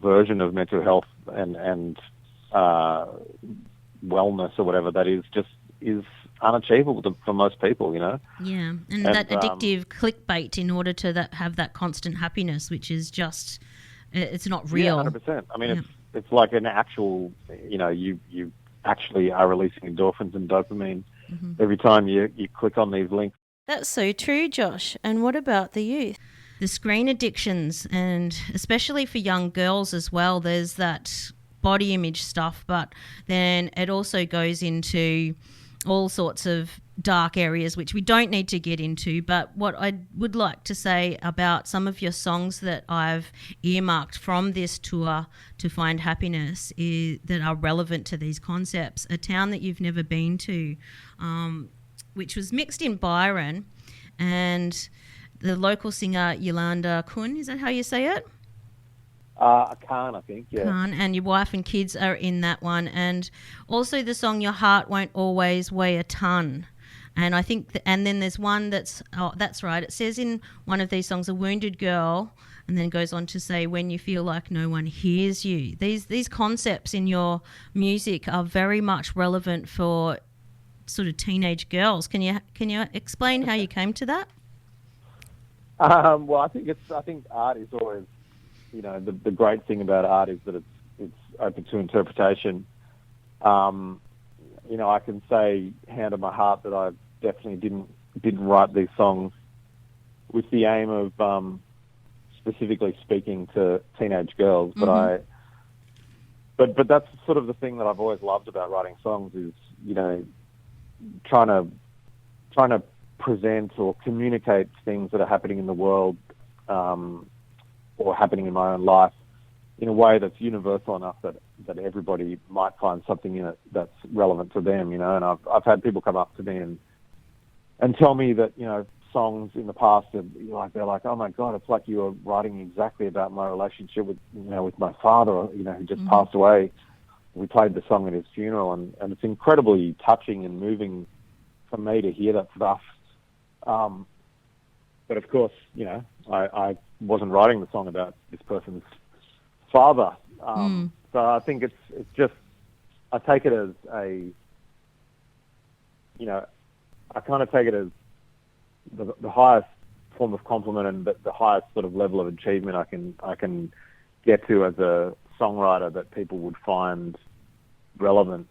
version of mental health and wellness or whatever that is unachievable for most people, Yeah, and that addictive clickbait in order to have that constant happiness, which is just, it's not real. Yeah, 100%. I mean, it's like an actual, you actually are releasing endorphins and dopamine every time you click on these links. That's so true, Josh. And what about the youth? The screen addictions, and especially for young girls as well, there's that body image stuff, but then it also goes into all sorts of dark areas, which we don't need to get into. But what I would like to say about some of your songs that I've earmarked from this tour to find happiness is that are relevant to these concepts. A Town That You've Never Been To, which was mixed in Byron, and the local singer Yolanda Kun, is that how you say it? Khan, I think, yeah. Khan, and your wife and kids are in that one. And also the song Your Heart Won't Always Weigh a Ton. And I think, and then there's one that's right. It says in one of these songs, a wounded girl, and then goes on to say, when you feel like no one hears you. These concepts in your music are very much relevant for sort of teenage girls. Can you explain how you came to that? Well, I think art is always, the great thing about art is that it's open to interpretation. I can say hand on my heart that I definitely didn't write these songs with the aim of specifically speaking to teenage girls, but but that's sort of the thing that I've always loved about writing songs is trying to present or communicate things that are happening in the world or happening in my own life in a way that's universal enough that everybody might find something in it that's relevant to them, and I've had people come up to me and tell me that, songs in the past they're like, oh my God, it's like you were writing exactly about my relationship with my father, who just passed away. We played the song at his funeral, and it's incredibly touching and moving for me to hear that stuff. But of course, I wasn't writing the song about this person's father. So I think it's just, I take it as I kind of take it as the highest form of compliment and the highest sort of level of achievement I can get to as a songwriter, that people would find relevance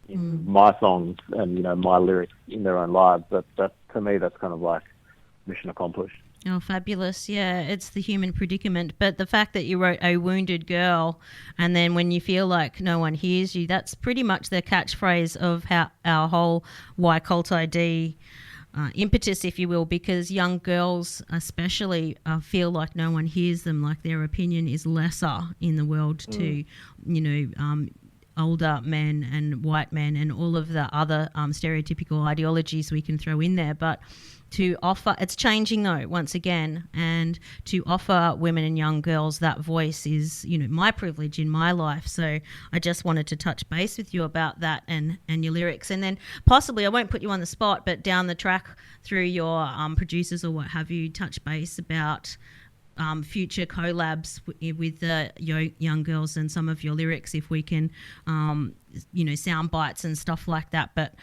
in my songs and my lyrics in their own lives. That to me, that's kind of like mission accomplished. Oh, fabulous. Yeah, it's the human predicament. But the fact that you wrote a wounded girl, and then when you feel like no one hears you, that's pretty much the catchphrase of how our whole Why Cult ID impetus, if you will, because young girls especially feel like no one hears them, like their opinion is lesser in the world to, older men and white men and all of the other stereotypical ideologies we can throw in there. But to offer, it's changing though, once again, and to offer women and young girls that voice is, my privilege in my life. So I just wanted to touch base with you about that and your lyrics. And then possibly, I won't put you on the spot, but down the track through your producers or what have you, touch base about future collabs with the young girls and some of your lyrics, if we can, sound bites and stuff like that. But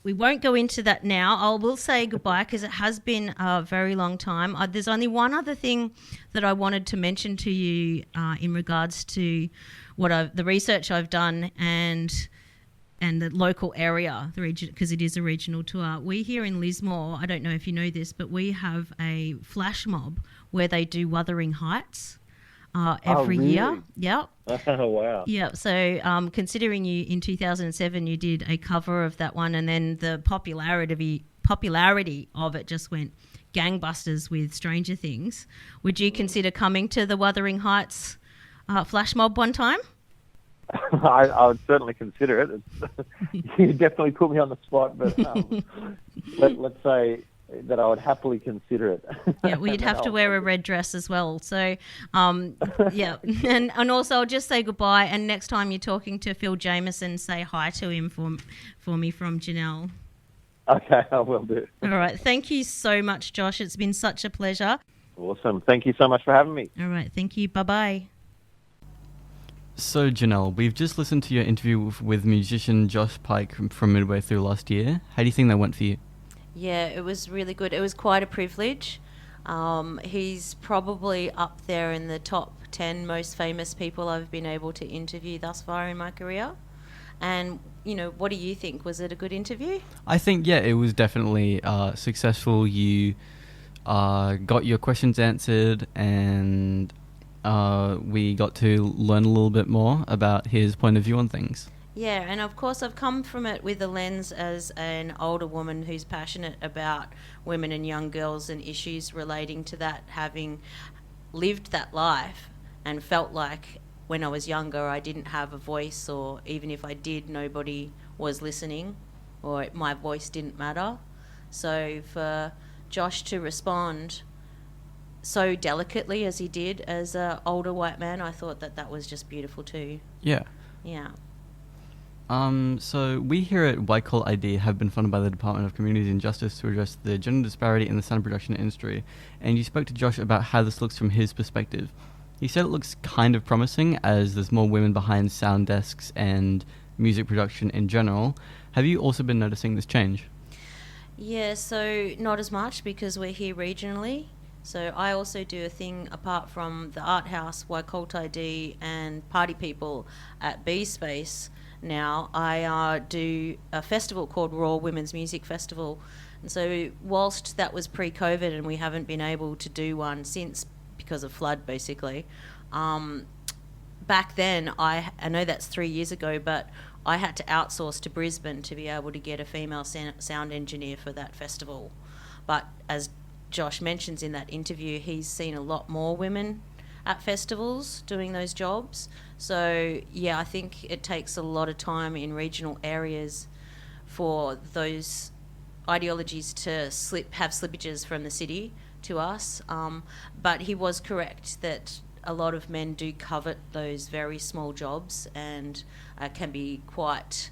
we won't go into that now. I will say goodbye because it has been a very long time. There's only one other thing that I wanted to mention to you in regards to the research I've done and the local area, the region, because it is a regional tour. We here in Lismore, I don't know if you know this, but we have a flash mob where they do Wuthering Heights every year. Yep. Oh, wow. Yeah. So considering you in 2007 you did a cover of that one, and then the popularity of it just went gangbusters with Stranger Things. Would you consider coming to the Wuthering Heights flash mob one time? I would certainly consider it. You definitely put me on the spot, but let's say that I would happily consider it. Yeah, well, you'd have to wear a red dress as well. So, yeah. And also, I'll just say goodbye. And next time you're talking to Phil Jameson, say hi to him for me from Janelle. Okay, I will do. All right. Thank you so much, Josh. It's been such a pleasure. Awesome. Thank you so much for having me. All right. Thank you. Bye-bye. So, Janelle, we've just listened to your interview with musician Josh Pyke from midway through last year. How do you think that went for you? Yeah, it was really good. It was quite a privilege. He's probably up there in the top 10 most famous people I've been able to interview thus far in my career. And, what do you think? Was it a good interview? I think, yeah, it was definitely successful. You got your questions answered, and we got to learn a little bit more about his point of view on things. Yeah, and of course I've come from it with a lens as an older woman who's passionate about women and young girls and issues relating to that, having lived that life and felt like when I was younger I didn't have a voice, or even if I did, nobody was listening, or my voice didn't matter. So for Josh to respond so delicately as he did as an older white man, I thought that was just beautiful too. Yeah. Yeah. So we here at White Collar ID have been funded by the Department of Communities and Justice to address the gender disparity in the sound production industry, and you spoke to Josh about how this looks from his perspective. He said it looks kind of promising as there's more women behind sound desks and music production in general. Have you also been noticing this change? Yeah, so not as much because we're here regionally. So I also do a thing apart from the Art House, White Cult ID and Party People at B Space. Now I do a festival called Raw Women's Music Festival, and so whilst that was pre-COVID and we haven't been able to do one since because of flood basically, back then I know that's 3 years ago, but I had to outsource to Brisbane to be able to get a female sound engineer for that festival. But as Josh mentions in that interview, he's seen a lot more women at festivals doing those jobs. So yeah, I think it takes a lot of time in regional areas for those ideologies to have slippages from the city to us. But he was correct that a lot of men do covet those very small jobs and can be quite,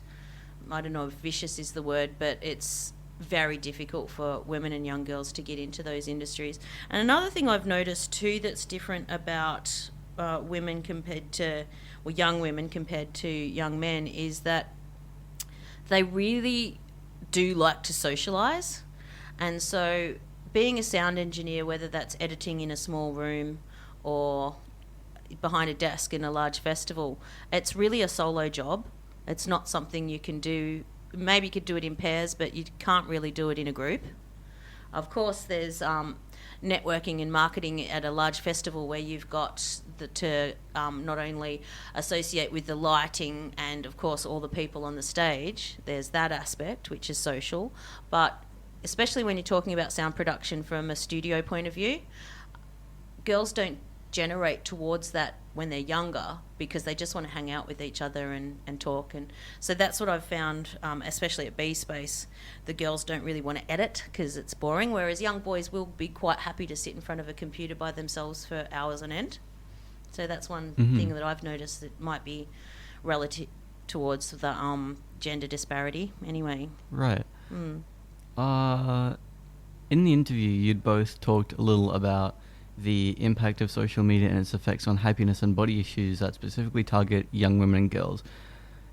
I don't know if vicious is the word, but it's very difficult for women and young girls to get into those industries. And another thing I've noticed too that's different about women compared to, or young women compared to young men, is that they really do like to socialise. And so being a sound engineer, whether that's editing in a small room or behind a desk in a large festival, it's really a solo job. It's not something you can do. Maybe you could do it in pairs, but you can't really do it in a group. Of course, there's networking and marketing at a large festival where you've got to not only associate with the lighting and, of course, all the people on the stage. There's that aspect, which is social. But especially when you're talking about sound production from a studio point of view, girls don't generate towards that when they're younger because they just want to hang out with each other and talk. And so that's what I've found, especially at B Space. The girls don't really want to edit because it's boring, whereas young boys will be quite happy to sit in front of a computer by themselves for hours on end. So that's one thing that I've noticed that might be relative towards the gender disparity anyway. Right. In the interview, you'd both talked a little about the impact of social media and its effects on happiness and body issues that specifically target young women and girls.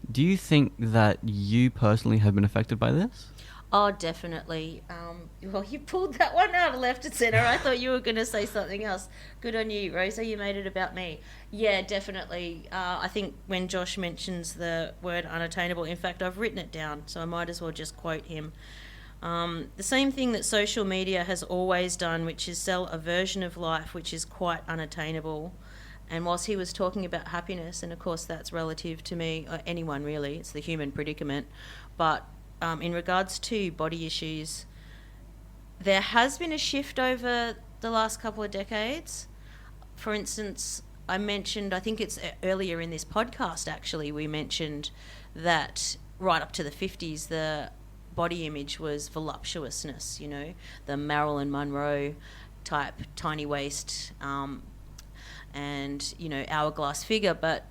Do you think that you personally have been affected by this? Oh, definitely. Well, you pulled that one out of left and centre. I thought you were going to say something else. Good on you, Rosa. You made it about me. Yeah, definitely. I think when Josh mentions the word unattainable, in fact, I've written it down, so I might as well just quote him. The same thing that social media has always done, which is sell a version of life which is quite unattainable. And whilst he was talking about happiness, and of course that's relative to me, or anyone really, it's the human predicament, but in regards to body issues, there has been a shift over the last couple of decades. For instance, I think it's earlier in this podcast actually, we mentioned that right up to the 50s, the body image was voluptuousness, the Marilyn Monroe type tiny waist and, hourglass figure. But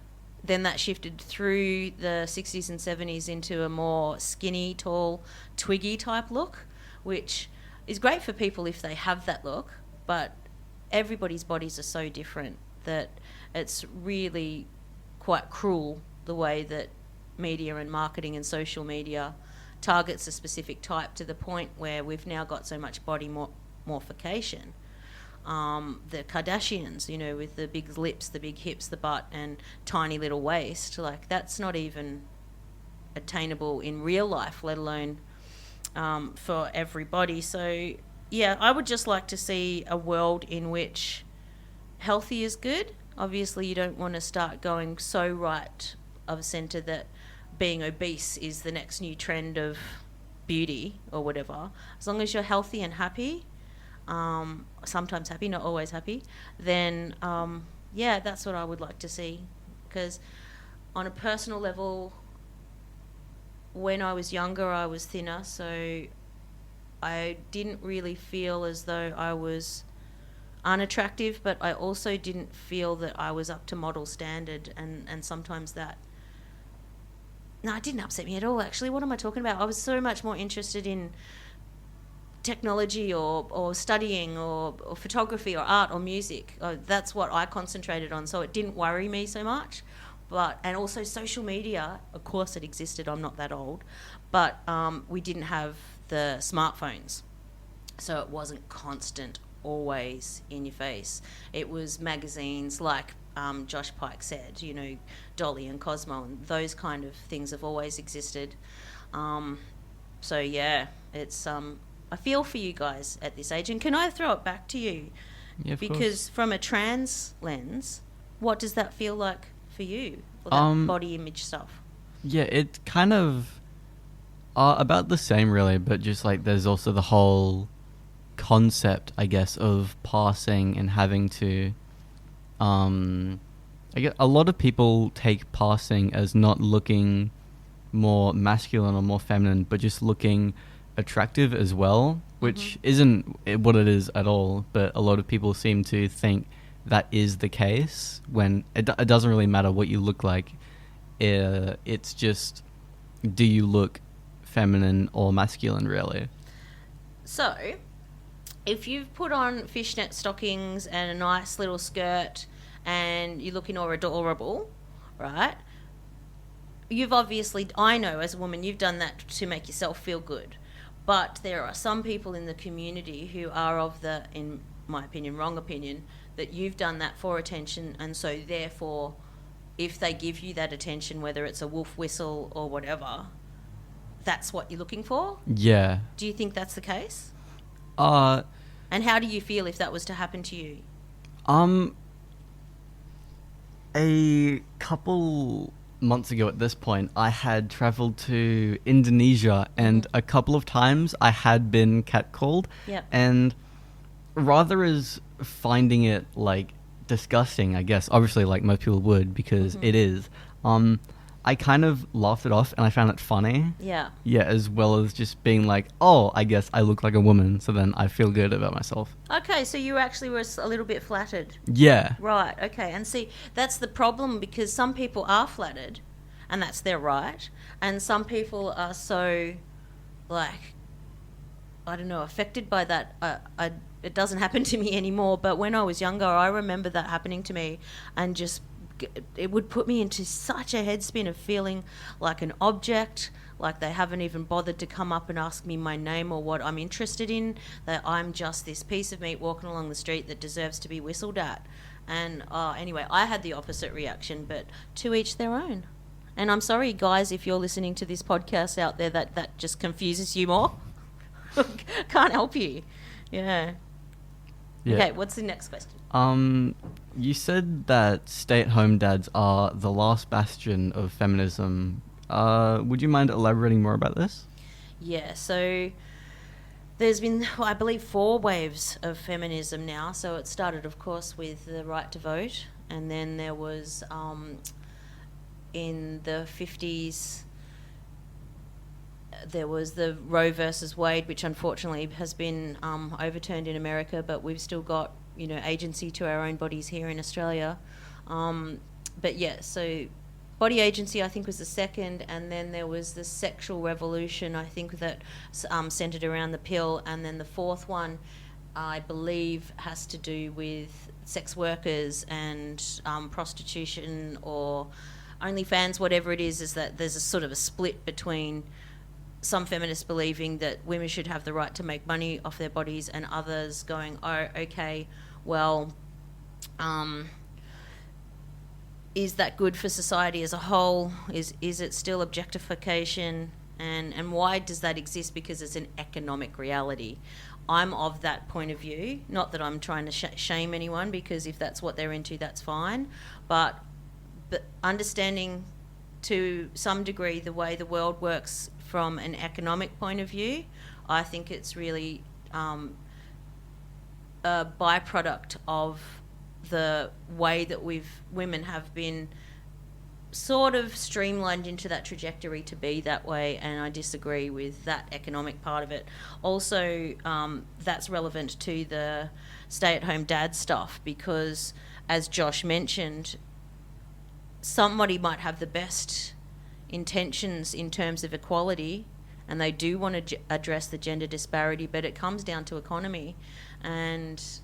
then that shifted through the 60s and 70s into a more skinny, tall, twiggy type look, which is great for people if they have that look, but everybody's bodies are so different that it's really quite cruel the way that media and marketing and social media targets a specific type to the point where we've now got so much body morphication. The Kardashians, with the big lips, the big hips, the butt, and tiny little waist, like that's not even attainable in real life, let alone for everybody. So, yeah, I would just like to see a world in which healthy is good. Obviously, you don't want to start going so right of a centre that being obese is the next new trend of beauty or whatever. As long as you're healthy and happy, sometimes happy, not always happy, then yeah, that's what I would like to see. Because on a personal level, when I was younger, I was thinner, so I didn't really feel as though I was unattractive, but I also didn't feel that I was up to model standard, and sometimes that... No, it didn't upset me at all, actually. What am I talking about? I was so much more interested in technology or studying or photography or art or music. That's what I concentrated on, so it didn't worry me so much. And also social media, of course it existed, I'm not that old, but we didn't have the smartphones, so it wasn't constant, always in your face. It was magazines like Josh Pyke said, Dolly and Cosmo, and those kind of things have always existed. So yeah, it's I feel for you guys at this age. And can I throw it back to you? Yeah, of because course. From a trans lens, what does that feel like for you? Or that body image stuff? Yeah, it kind of about the same really, but just like there's also the whole concept, I guess, of passing and having to I guess a lot of people take passing as not looking more masculine or more feminine, but just looking attractive as well, which isn't what it is at all. But a lot of people seem to think that is the case when it doesn't really matter what you look like. It's just, do you look feminine or masculine, really? So, if you've put on fishnet stockings and a nice little skirt and you're looking all adorable, right? You've obviously, I know as a woman, you've done that to make yourself feel good. But there are some people in the community who are of the, in my opinion, wrong opinion, that you've done that for attention, and so therefore, if they give you that attention, whether it's a wolf whistle or whatever, that's what you're looking for? Yeah. Do you think that's the case? And how do you feel if that was to happen to you? A couple months ago at this point, I had traveled to Indonesia, and a couple of times I had been catcalled. Yep. And rather as finding it, like, disgusting, I guess, obviously, like most people would, because it is, I kind of laughed it off, and I found it funny. Yeah. Yeah, as well as just being like, oh, I guess I look like a woman, so then I feel good about myself. Okay, so you actually were a little bit flattered. Yeah. Right, okay. And see, that's the problem, because some people are flattered, and that's their right, and some people are so, like, I don't know, affected by that. It doesn't happen to me anymore, but when I was younger, I remember that happening to me, and just it would put me into such a headspin of feeling like an object, like they haven't even bothered to come up and ask me my name or what I'm interested in, that I'm just this piece of meat walking along the street that deserves to be whistled at. And anyway, I had the opposite reaction, but to each their own. And I'm sorry, guys, if you're listening to this podcast out there, that just confuses you more. Can't help you. Yeah. Okay, what's the next question? You said that stay-at-home dads are the last bastion of feminism. Would you mind elaborating more about this? Yeah, so there's been, I believe, 4 waves of feminism now. So it started, of course, with the right to vote, and then there was, in the 50s, there was the Roe versus Wade, which unfortunately has been overturned in America, but we've still got, agency to our own bodies here in Australia. But yeah, so body agency, I think, was the second, and then there was the sexual revolution, I think, that centred around the pill, and then the 4th one, I believe, has to do with sex workers and prostitution or OnlyFans, whatever it is that there's a sort of a split between some feminists believing that women should have the right to make money off their bodies, and others going, oh, okay, well, is that good for society as a whole? Is it still objectification? And why does that exist? Because it's an economic reality. I'm of that point of view. Not that I'm trying to shame anyone, because if that's what they're into, that's fine. But understanding to some degree the way the world works from an economic point of view, I think it's really a byproduct of the way that women have been sort of streamlined into that trajectory to be that way, and I disagree with that economic part of it. Also, that's relevant to the stay-at-home dad stuff, because, as Josh mentioned, somebody might have the best intentions in terms of equality, and they do want to address the gender disparity, but it comes down to economy, and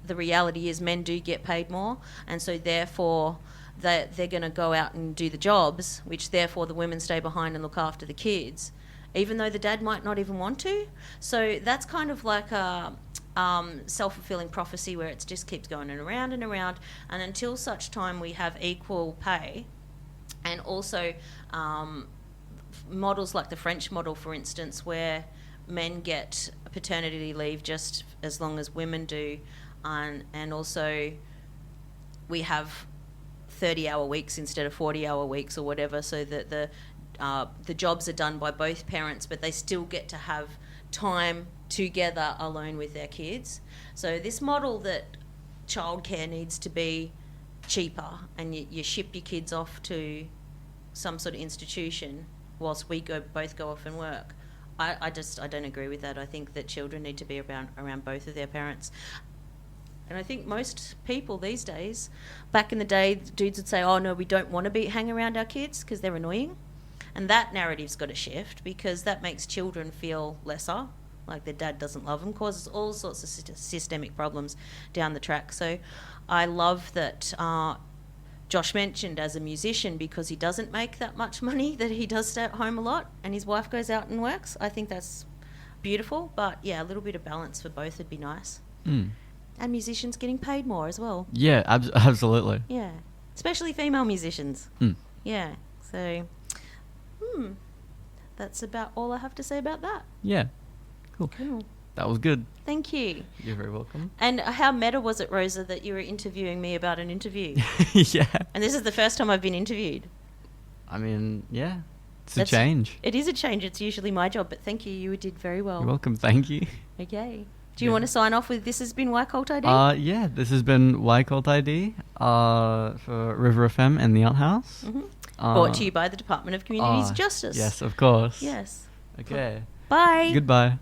the reality is men do get paid more, and so therefore they're going to go out and do the jobs, which therefore the women stay behind and look after the kids, even though the dad might not even want to. So that's kind of like a self-fulfilling prophecy where it just keeps going and around, and until such time we have equal pay, and also models like the French model, for instance, where men get paternity leave just as long as women do, and also we have 30-hour weeks instead of 40-hour weeks or whatever, so that the jobs are done by both parents, but they still get to have time together alone with their kids. So this model that childcare needs to be cheaper, and you ship your kids off to some sort of institution whilst we both go off and work, I don't agree with that. I think that children need to be around both of their parents. And I think most people these days, back in the day, dudes would say, oh no, we don't want to hang around our kids because they're annoying. And that narrative's got to shift, because that makes children feel lesser, like their dad doesn't love them, causes all sorts of systemic problems down the track. So I love that Josh mentioned as a musician, because he doesn't make that much money, that he does stay at home a lot and his wife goes out and works. I think that's beautiful, but yeah, a little bit of balance for both would be nice. And musicians getting paid more as well. Yeah, absolutely. Yeah, especially female musicians. Yeah, so that's about all I have to say about that. Yeah, cool. That was good. Thank you. You're very welcome. And how meta was it, Rosa, that you were interviewing me about an interview? Yeah. And this is the first time I've been interviewed. I mean, yeah. It's a change. It is a change. It's usually my job, but thank you. You did very well. You're welcome. Thank you. Okay. Do you want to sign off with this has been Why Cult ID? Yeah, this has been Why Cult ID for River FM and the Art House. Brought to you by the Department of Community Justice. Yes, of course. Yes. Okay. Bye. Goodbye.